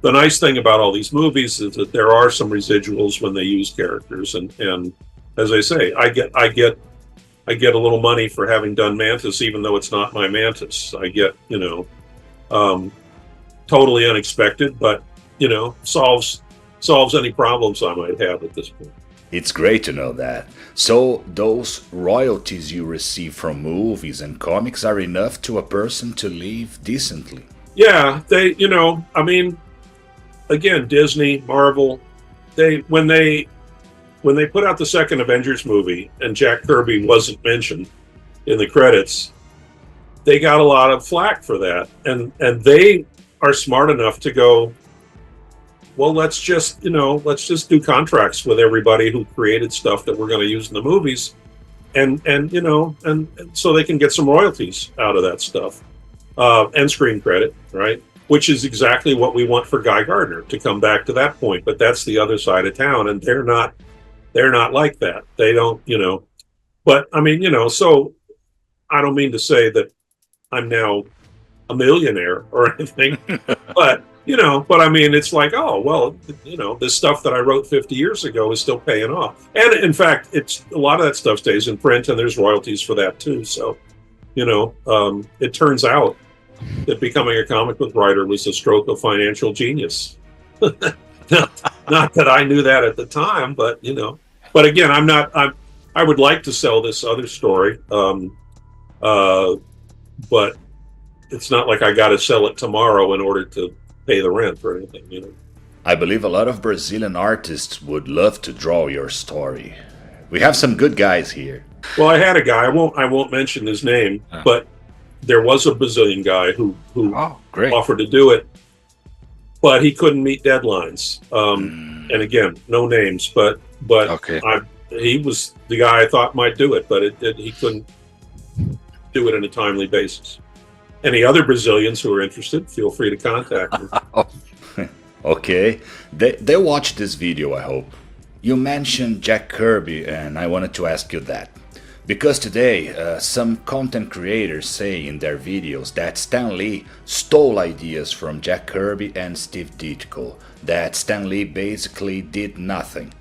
nice thing about all these movies is that there are some residuals when they use characters, and as I say, I get I get a little money for having done Mantis, even though it's not my Mantis. I get, totally unexpected, but solves any problems I might have at this point. It's great to know that. So those royalties you receive from movies and comics are enough to a person to live decently. Yeah, they, again, Disney, Marvel, when they put out the second Avengers movie and Jack Kirby wasn't mentioned in the credits, they got a lot of flack for that, and they are smart enough to go, well, let's just do contracts with everybody who created stuff that we're going to use in the movies, and so they can get some royalties out of that stuff, and screen credit, right? Which is exactly what we want for Guy Gardner to come back to that point. But that's the other side of town, and they're not like that. They don't, But so I don't mean to say that I'm now a millionaire or anything, but it's like, oh, well, this stuff that I wrote 50 years ago is still paying off. And in fact, it's a lot of that stuff stays in print, and there's royalties for that too. So, it turns out that becoming a comic book writer was a stroke of financial genius. Not that I knew that at the time, but but again, I would like to sell this other story, but it's not like I got to sell it tomorrow in order to pay the rent or anything, I believe a lot of Brazilian artists would love to draw your story. We have some good guys here. Well, I had a guy, I won't mention his name, but there was a Brazilian guy who offered to do it, but he couldn't meet deadlines. And again, no names, but Okay. He was the guy I thought might do it, but he couldn't do it on a timely basis. Any other Brazilians who are interested, feel free to contact me. Okay, they watched this video, I hope. You mentioned Jack Kirby, and I wanted to ask you that. Because today, some content creators say in their videos that Stan Lee stole ideas from Jack Kirby and Steve Ditko, that Stan Lee basically did nothing.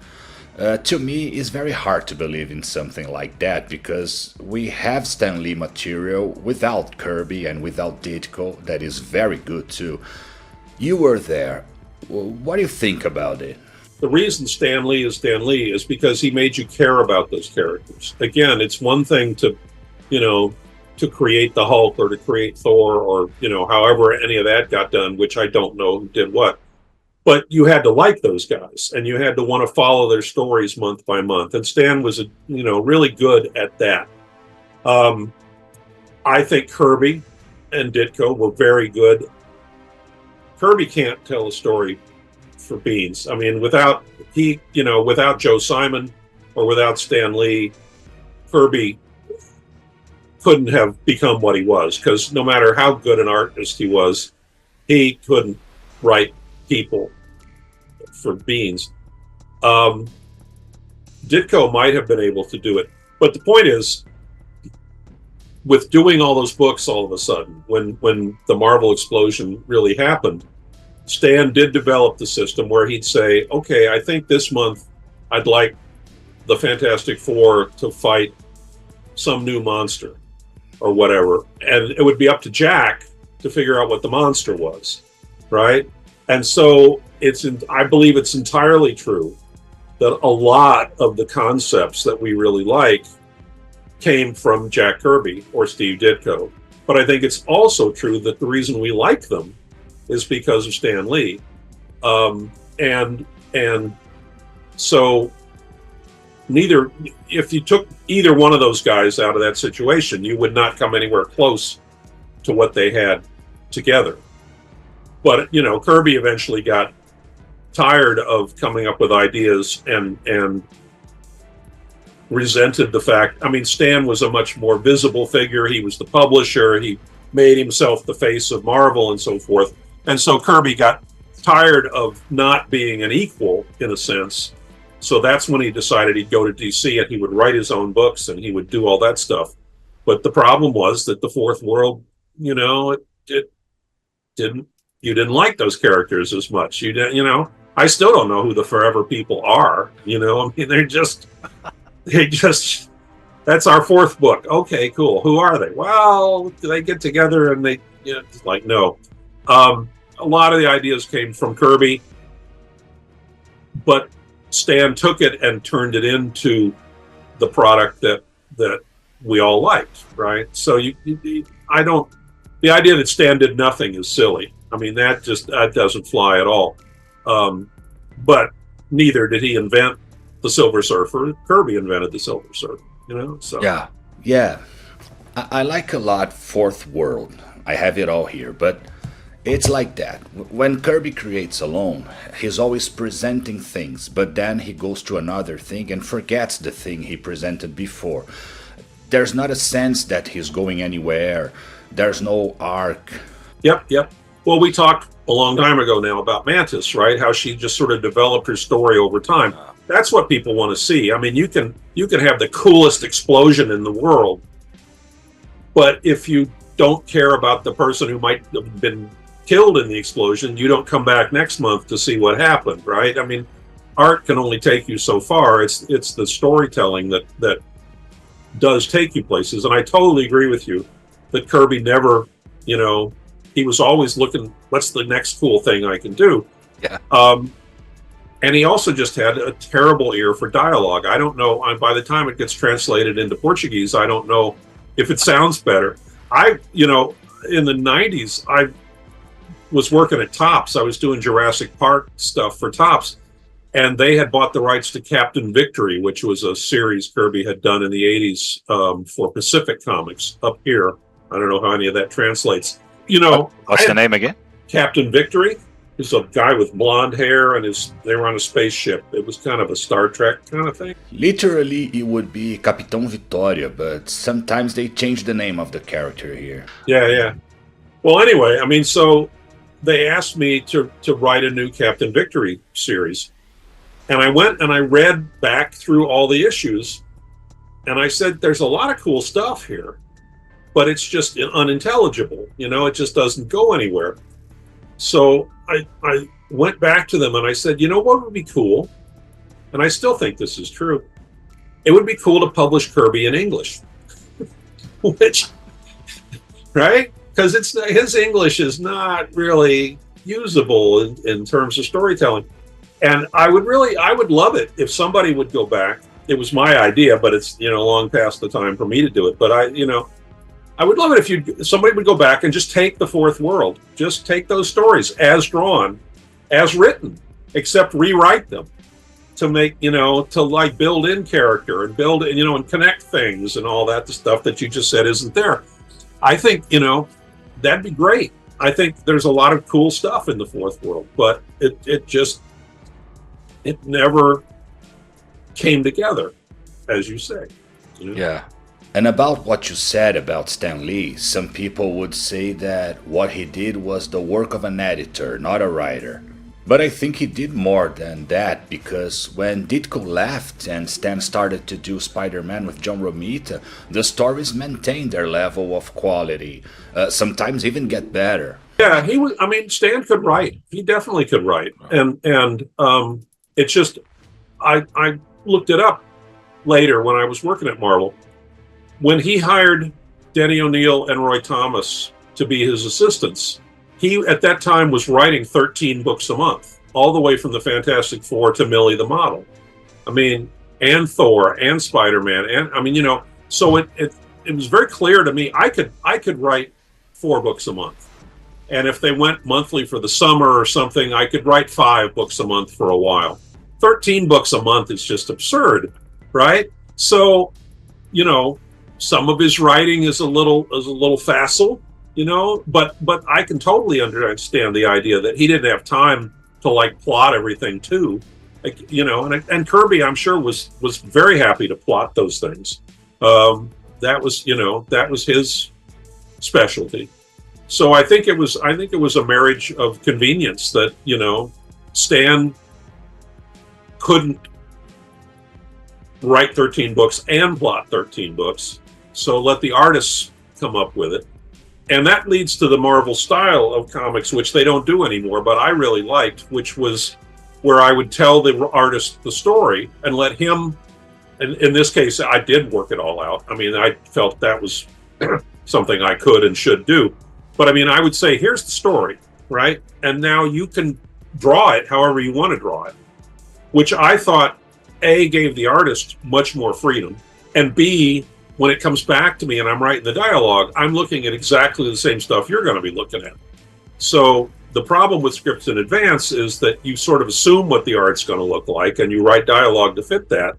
To me, it's very hard to believe in something like that, because we have Stan Lee material without Kirby and without Ditko that is very good too. You were there. What do you think about it? The reason Stan Lee is because he made you care about those characters. Again, it's one thing to create the Hulk or to create Thor or, however any of that got done, which I don't know who did what. But you had to like those guys, and you had to want to follow their stories month by month. And Stan was, really good at that. I think Kirby and Ditko were very good. Kirby can't tell a story for beans. I mean, without Joe Simon or without Stan Lee, Kirby couldn't have become what he was, because no matter how good an artist he was, he couldn't write people for beans. Ditko might have been able to do it, but the point is, with doing all those books, all of a sudden, when the Marvel explosion really happened, Stan did develop the system where he'd say, okay, I think this month I'd like the Fantastic Four to fight some new monster or whatever, and it would be up to Jack to figure out what the monster was, right? And so I believe it's entirely true that a lot of the concepts that we really like came from Jack Kirby or Steve Ditko. But I think it's also true that the reason we like them is because of Stan Lee. And so if you took either one of those guys out of that situation, you would not come anywhere close to what they had together. But, Kirby eventually got tired of coming up with ideas and resented the fact, Stan was a much more visible figure. He was the publisher. He made himself the face of Marvel and so forth. And so Kirby got tired of not being an equal, in a sense. So that's when he decided he'd go to DC and he would write his own books and he would do all that stuff. But the problem was that the Fourth World, you didn't like those characters as much. You didn't, I still don't know who the Forever People are. They just That's our fourth book. Okay, cool. Who are they? Well, they get together and they, it's like, no. A lot of the ideas came from Kirby, but Stan took it and turned it into the product that we all liked, right? So the idea that Stan did nothing is silly. I mean, that doesn't fly at all. But neither did he invent the Silver Surfer. Kirby invented the Silver Surfer. So yeah. I like a lot Fourth World. I have it all here, but it's like that. When Kirby creates alone, he's always presenting things, but then he goes to another thing and forgets the thing he presented before. There's not a sense that he's going anywhere. There's no arc. Yep. Well, we talked a long time ago now about Mantis, right? How she just sort of developed her story over time. That's what people want to see. I mean, you can have the coolest explosion in the world, but if you don't care about the person who might have been killed in the explosion, you don't come back next month to see what happened, right? I mean, art can only take you so far. It's the storytelling that does take you places. And I totally agree with you that Kirby never, he was always looking, what's the next cool thing I can do? Yeah. And he also just had a terrible ear for dialogue. I don't know, by the time it gets translated into Portuguese, I don't know if it sounds better. In the 90s, I was working at Topps. I was doing Jurassic Park stuff for Topps, and they had bought the rights to Captain Victory, which was a series Kirby had done in the 80s for Pacific Comics up here. I don't know how any of that translates. What's the name again? Captain Victory. He's a guy with blonde hair, and they were on a spaceship. It was kind of a Star Trek kind of thing. Literally, it would be Capitão Vitória, but sometimes they change the name of the character here. Yeah. Well, anyway, I mean, so they asked me to write a new Captain Victory series. And I went and I read back through all the issues, and I said, there's a lot of cool stuff here, but it's just unintelligible. It just doesn't go anywhere. So I went back to them and I said, what would be cool? And I still think this is true. It would be cool to publish Kirby in English, which, right? Because his English is not really usable in terms of storytelling. And I would love it if somebody would go back. It was my idea, but it's, long past the time for me to do it. But I would love it if somebody would go back and just take the Fourth World, just take those stories as drawn, as written, except rewrite them to make, to build in character and build, and connect things and all that, the stuff that you just said isn't there. I think, that'd be great. I think there's a lot of cool stuff in the Fourth World, but it never came together, as you say. Yeah. And about what you said about Stan Lee, some people would say that what he did was the work of an editor, not a writer. But I think he did more than that, because when Ditko left and Stan started to do Spider-Man with John Romita, the stories maintained their level of quality, sometimes even get better. Yeah, Stan could write. He definitely could write. And it's just, I looked it up later when I was working at Marvel. When he hired Denny O'Neil and Roy Thomas to be his assistants, he at that time was writing 13 books a month, all the way from the Fantastic Four to Millie the Model. And Thor and Spider-Man, and so it was very clear to me I could write 4 books a month, and if they went monthly for the summer or something, I could write 5 books a month for a while. 13 books a month is just absurd, right? So, some of his writing is a little facile, but I can totally understand the idea that he didn't have time to plot everything too, and Kirby, I'm sure, was very happy to plot those things. That was his specialty. So I think it was a marriage of convenience that, Stan couldn't write 13 books and plot 13 books. So let the artists come up with it. And that leads to the Marvel style of comics, which they don't do anymore, but I really liked, which was where I would tell the artist the story and let him in this case, I did work it all out. I mean, I felt that was something I could and should do. But I mean, I would say, here's the story, right? And now you can draw it however you want to draw it, which I thought, A, gave the artist much more freedom, and B, when it comes back to me and I'm writing the dialogue, I'm looking at exactly the same stuff you're going to be looking at. So the problem with scripts in advance is that you sort of assume what the art's going to look like and you write dialogue to fit that.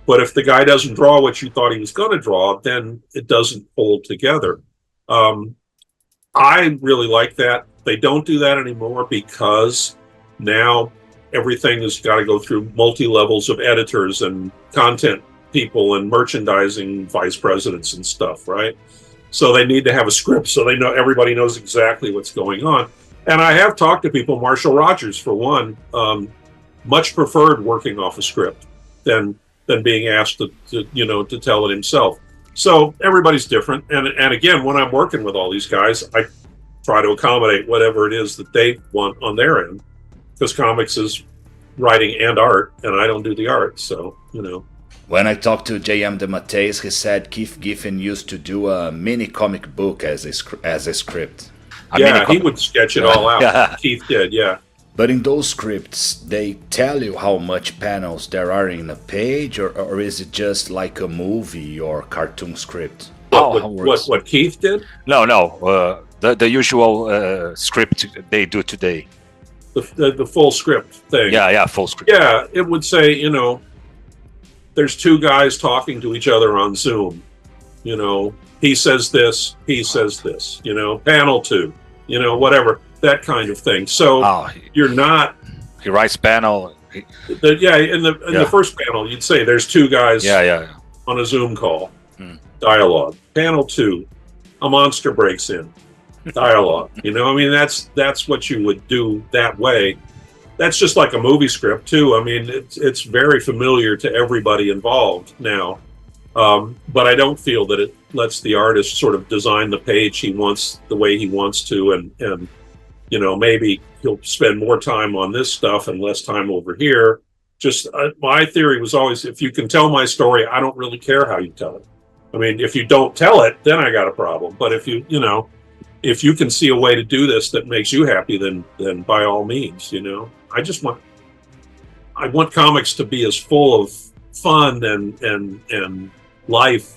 But if the guy doesn't draw what you thought he was going to draw, then it doesn't hold together. I really like that. They don't do that anymore because now everything has got to go through multi-levels of editors and content people and merchandising vice presidents and stuff, right? So they need to have a script so they know everybody knows exactly what's going on. And I have talked to people, Marshall Rogers for one, much preferred working off a script than being asked to tell it himself. So everybody's different. And again, when I'm working with all these guys, I try to accommodate whatever it is that they want on their end, because comics is writing and art, and I don't do the art. So, When I talked to J.M. DeMatteis, he said Keith Giffen used to do a mini comic book as a script. He would sketch it all out. Yeah. Keith did, yeah. But in those scripts, they tell you how much panels there are in a page, or is it just like a movie or cartoon script? What Keith did? No. The usual script they do today. The full script thing. Yeah, full script. Yeah, it would say, there's two guys talking to each other on Zoom. He says this, he says this, panel 2, whatever, that kind of thing. So you're not... He writes panel. In the first panel, you'd say there's two guys on a Zoom call. Dialogue. Panel 2, a monster breaks in. Dialogue. That's what you would do that way. That's just like a movie script too. I mean, it's very familiar to everybody involved now. But I don't feel that it lets the artist sort of design the page he wants the way he wants to, and maybe he'll spend more time on this stuff and less time over here. Just my theory was always, if you can tell my story, I don't really care how you tell it. I mean, if you don't tell it, then I got a problem. But if you can see a way to do this that makes you happy, then by all means, I want comics to be as full of fun and life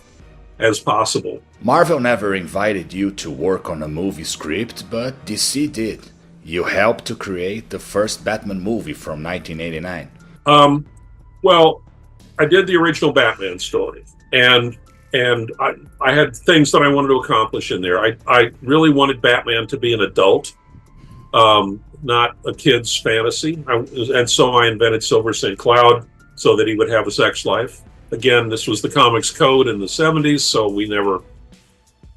as possible. Marvel never invited you to work on a movie script, but DC did. You helped to create the first Batman movie from 1989. Well, I did the original Batman story, and I had things that I wanted to accomplish in there. I really wanted Batman to be an adult, not a kid's fantasy. And so I invented Silver St. Cloud so that he would have a sex life. Again, this was the comics code in the 70s, so we never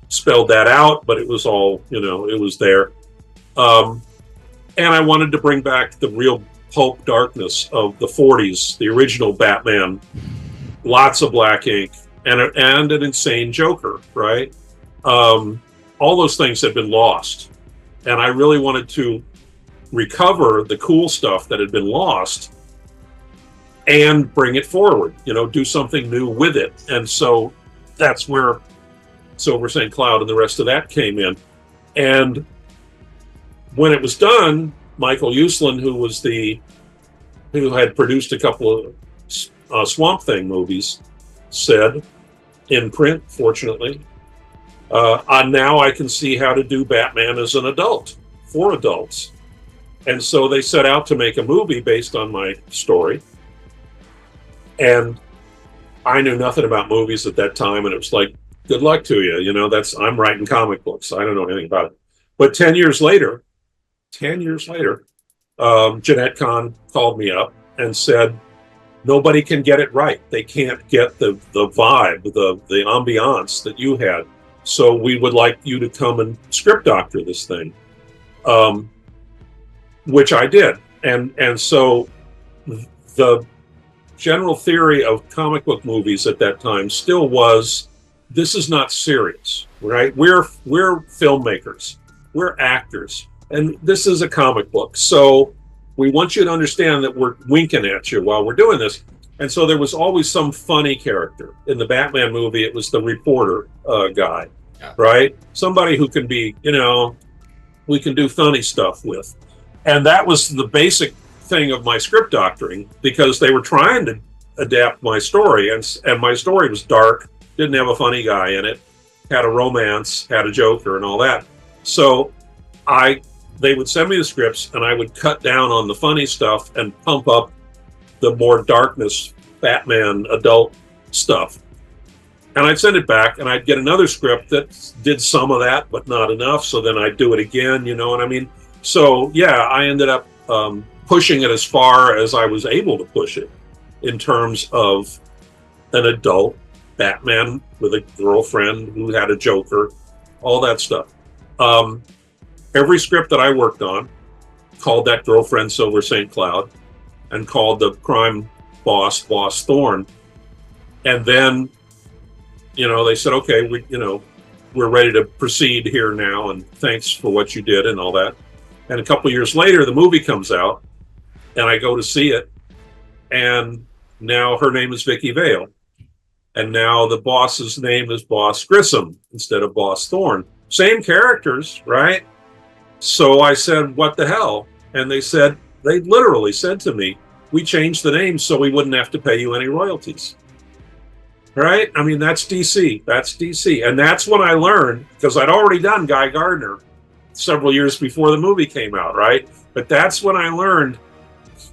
spelled that out, but it was all, it was there. And I wanted to bring back the real pulp darkness of the 40s, the original Batman, lots of black ink, and an insane Joker, right? All those things had been lost. And I really wanted to recover the cool stuff that had been lost and bring it forward, do something new with it. And so that's where Silver St. Cloud and the rest of that came in. And when it was done, Michael Uslan, who had produced a couple of Swamp Thing movies, said, in print, fortunately, now I can see how to do Batman as an adult, for adults. And so they set out to make a movie based on my story. And I knew nothing about movies at that time, and it was like, good luck to you. I'm writing comic books. I don't know anything about it. But 10 years later, Jeanette Kahn called me up and said, nobody can get it right. They can't get the vibe, the ambiance that you had. So we would like you to come and script doctor this thing, which I did. And so the general theory of comic book movies at that time still was, this is not serious, right? We're filmmakers, we're actors, and this is a comic book. So we want you to understand that we're winking at you while we're doing this. And so there was always some funny character. In the Batman movie, it was the reporter guy, right? Somebody who can be, we can do funny stuff with. And that was the basic thing of my script doctoring, because they were trying to adapt my story, and my story was dark, didn't have a funny guy in it, had a romance, had a Joker and all that. So they would send me the scripts, and I would cut down on the funny stuff and pump up the more darkness Batman adult stuff. And I'd send it back, and I'd get another script that did some of that, but not enough. So then I'd do it again, you know what I mean? So yeah, I ended up pushing it as far as I was able to push it in terms of an adult Batman with a girlfriend who had a Joker, all that stuff. Every script that I worked on called that girlfriend Silver St. Cloud, and called the crime boss Thorn. And then, they said, okay, we're ready to proceed here now, and thanks for what you did and all that. And a couple years later, the movie comes out, and I go to see it, and now her name is Vicky Vale. And now the boss's name is Boss Grissom instead of Boss Thorn. Same characters, right? So I said, what the hell? And they literally said to me, we changed the name so we wouldn't have to pay you any royalties. Right? I mean, that's DC. That's DC. And that's when I learned, because I'd already done Guy Gardner several years before the movie came out, right? But that's when I learned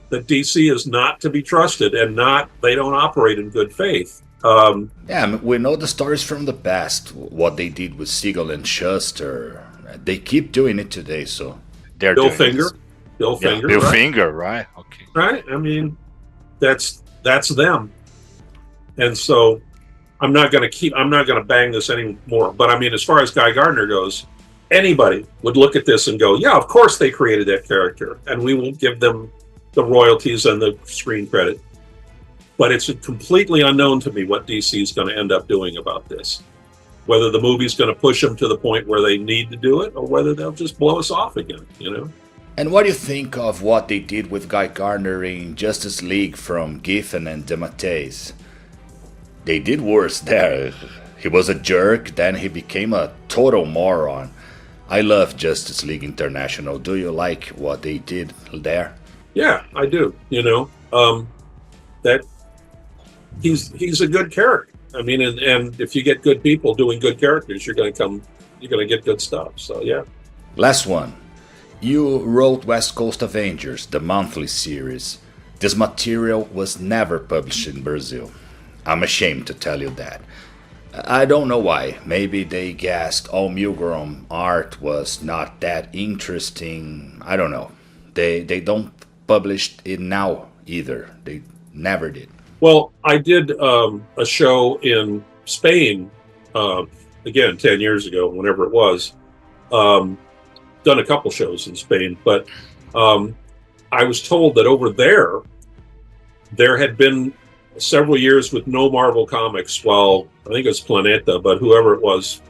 that DC is not to be trusted, and they don't operate in good faith. We know the stories from the past, what they did with Siegel and Shuster. They keep doing it today, so they're Bill doing Finger. this. Bill Finger. Bill right? Finger, right? Okay. Right? I mean, that's them. And so I'm not going to bang this anymore. But I mean, as far as Guy Gardner goes, anybody would look at this and go, yeah, of course they created that character, and we will give them the royalties and the screen credit. But it's completely unknown to me what DC is going to end up doing about this. Whether the movie's going to push them to the point where they need to do it, or whether they'll just blow us off again, And what do you think of what they did with Guy Gardner in Justice League from Giffen and DeMatteis? They did worse there. He was a jerk, then he became a total moron. I love Justice League International. Do you like what they did there? Yeah, I do. That he's a good character. I mean, and if you get good people doing good characters, you're going to get good stuff. So yeah. Last one. You wrote West Coast Avengers, the monthly series. This material was never published in Brazil. I'm ashamed to tell you that. I don't know why. Maybe they guessed all Milgrom art was not that interesting. I don't know. They don't publish it now either. They never did. Well, I did a show in Spain, again, 10 years ago, whenever it was. Done a couple shows in Spain, but I was told that over there had been several years with no Marvel comics while, I think it was Planeta, but whoever it was,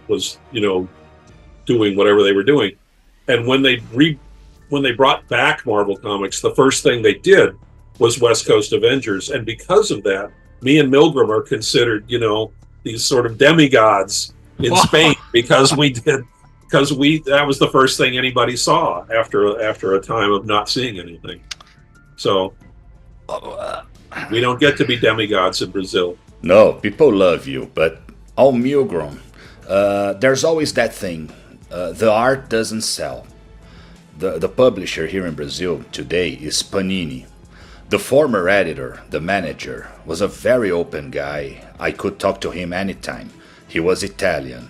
doing whatever they were doing. And when they brought back Marvel comics, the first thing they did was West Coast Avengers. And because of that, me and Milgram are considered, these sort of demigods in Spain, because that was the first thing anybody saw after a time of not seeing anything. So we don't get to be demigods in Brazil. No, people love you, but all Milgram, there's always that thing. The art doesn't sell. The publisher here in Brazil today is Panini. The former editor, the manager, was a very open guy. I could talk to him anytime. He was Italian.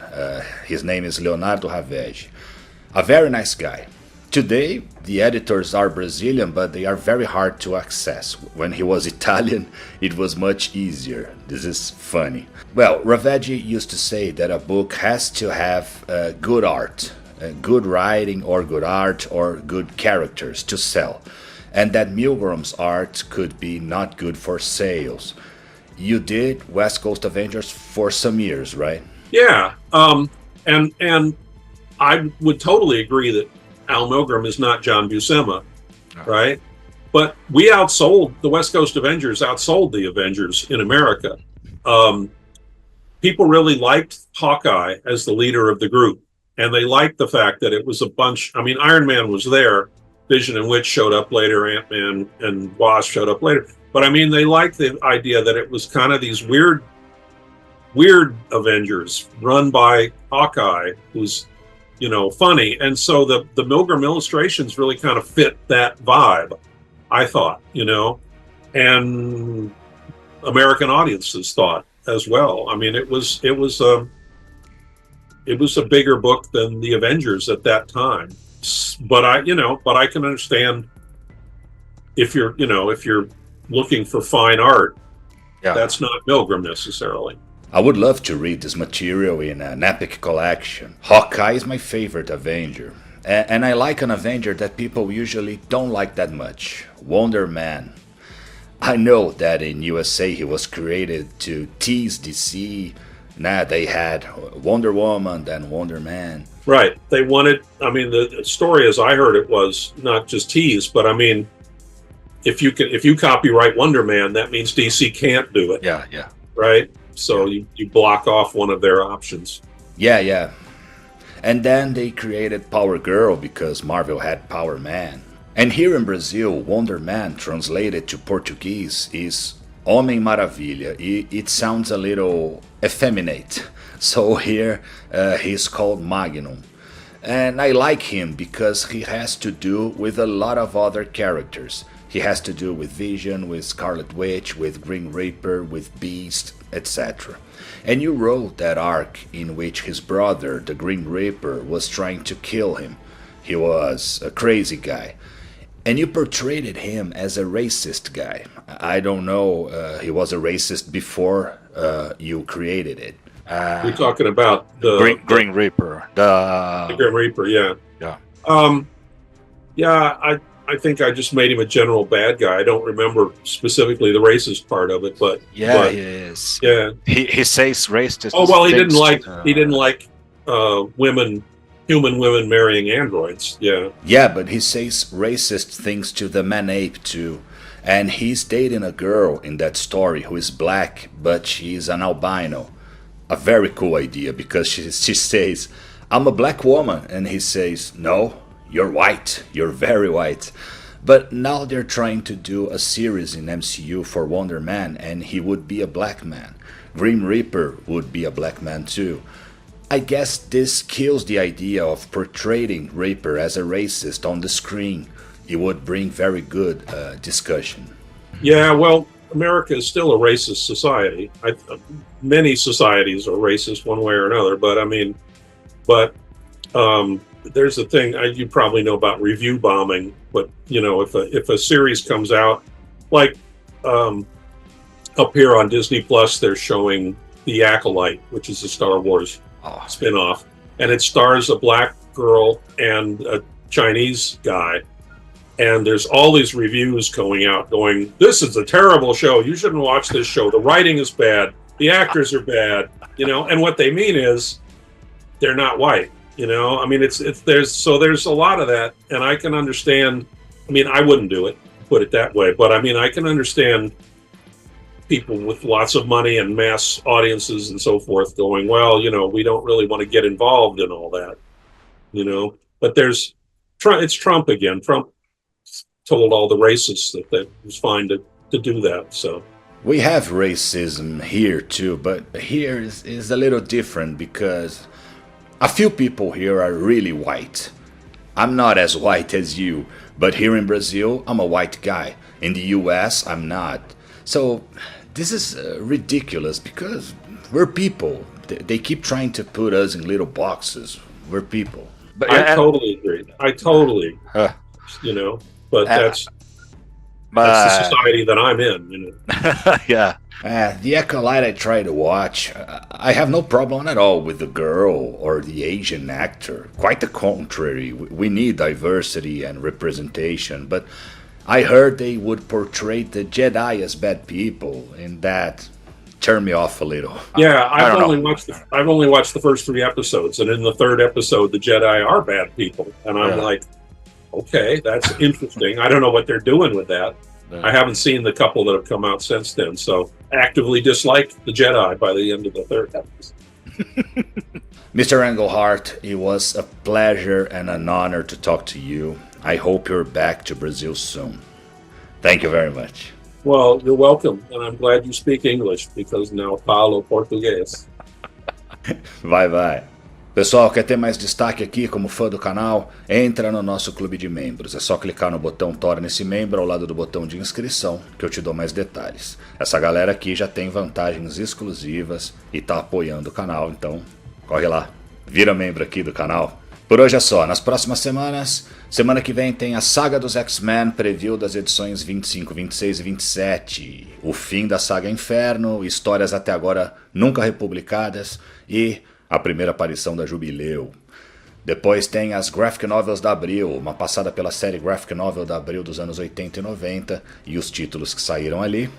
His name is Leonardo Ravege. A very nice guy. Today, the editors are Brazilian, but they are very hard to access. When he was Italian, it was much easier. This is funny. Well, Ravege used to say that a book has to have good art, good writing or good art or good characters to sell. And that Milgram's art could be not good for sales. You did West Coast Avengers for some years, right? Yeah, and I would totally agree that Al Milgram is not John Buscema, right? but the West Coast Avengers outsold the Avengers in America. People really liked Hawkeye as the leader of the group, and they liked the fact that it was a bunch. I mean, Iron Man was there, Vision and Witch showed up later, Ant-Man and Wasp showed up later. But I mean, they liked the idea that it was kind of these weird Avengers run by Hawkeye, who's, you know, funny. And so the Milgram illustrations really kind of fit that vibe, I thought, you know, and American audiences thought as well. I mean, it was a bigger book than the Avengers at that time. But I can understand if you're looking for fine art, that's not Milgram necessarily. I would love to read this material in an epic collection. Hawkeye is my favorite Avenger. And I like an Avenger that people usually don't like that much. Wonder Man. I know that in USA he was created to tease DC. Now they had Wonder Woman, then Wonder Man. Right. They wanted, I mean, the story as I heard it was not just tease, but I mean, if you copyright Wonder Man, that means DC can't do it. Yeah. Right? So you block off one of their options. Yeah. And then they created Power Girl because Marvel had Power Man. And here in Brazil, Wonder Man translated to Portuguese is Homem Maravilha. It sounds a little effeminate. So here he's called Magnum. And I like him because he has to do with a lot of other characters. He has to do with Vision, with Scarlet Witch, with Green Reaper, with Beast, etc. And you wrote that arc in which his brother, the Green Reaper, was trying to kill him. He was a crazy guy. And you portrayed him as a racist guy. I don't know, he was a racist before you created it. You're talking about the Green Reaper. The Green Reaper, yeah. I think I just made him a general bad guy. I don't remember specifically the racist part of it, but he is. Yeah, he says racist. Oh well, he didn't like human women marrying androids. Yeah, but he says racist things to the man ape too, and he's dating a girl in that story who is black, but she's an albino. A very cool idea because she says, "I'm a black woman," and he says, "No. You're white. You're very white." But now they're trying to do a series in MCU for Wonder Man, and he would be a black man. Grim Reaper would be a black man too. I guess this kills the idea of portraying Reaper as a racist on the screen. It would bring very good discussion. Yeah, well, America is still a racist society. Many societies are racist one way or another, but I mean, there's a thing you probably know about review bombing, but you know, if a series comes out, like up here on Disney Plus, they're showing The Acolyte, which is a Star Wars spin-off, and it stars a black girl and a Chinese guy, and there's all these reviews going out going, "This is a terrible show. You shouldn't watch this show. The writing is bad. The actors are bad." You know, and what they mean is they're not white. You know, I mean, there's a lot of that, and I can understand. I mean, I wouldn't do it, put it that way, but I mean, I can understand people with lots of money and mass audiences and so forth going, well, you know, we don't really want to get involved in all that, you know. But it's Trump again. Trump told all the racists that it was fine to do that. So we have racism here too, but here is a little different because a few people here are really white. I'm not as white as you, but here in Brazil, I'm a white guy. In the US, I'm not. So this is ridiculous because we're people. They keep trying to put us in little boxes. We're people. But I totally agree. You know, but that's the society that I'm in. You know. Yeah. The Acolyte I try to watch, I have no problem at all with the girl or the Asian actor. Quite the contrary, we need diversity and representation, but I heard they would portray the Jedi as bad people, and that turned me off a little. Yeah, I've only watched the first 3 episodes, and in the 3rd episode, the Jedi are bad people, and I'm like, Okay, that's interesting. I don't know what they're doing with that. I haven't seen the couple that have come out since then, so actively disliked the Jedi by the end of the third episode. Mr. Englehart, it was a pleasure and an honor to talk to you. I hope you're back to Brazil soon. Thank you very much. Well, you're welcome, and I'm glad you speak English, because now falo português. Vai. Pessoal, quer ter mais destaque aqui como fã do canal? Entra no nosso clube de membros. É só clicar no botão Torne-se Membro ao lado do botão de inscrição que eu te dou mais detalhes. Essa galera aqui já tem vantagens exclusivas e tá apoiando o canal, então corre lá, vira membro aqui do canal. Por hoje é só, nas próximas semanas, semana que vem tem a saga dos X-Men, preview das edições 25, 26 e 27, o fim da saga Inferno, histórias até agora nunca republicadas e a primeira aparição da Jubileu. Depois tem as Graphic Novels da Abril, uma passada pela série Graphic Novel da Abril dos anos 80 e 90 e os títulos que saíram ali.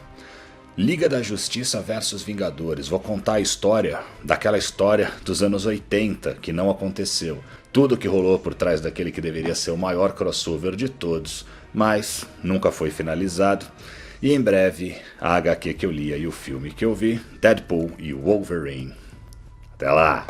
Liga da Justiça versus Vingadores. Vou contar a história daquela história dos anos 80 que não aconteceu. Tudo que rolou por trás daquele que deveria ser o maior crossover de todos, mas nunca foi finalizado. E em breve, a HQ que eu li e o filme que eu vi, Deadpool e Wolverine. Até lá!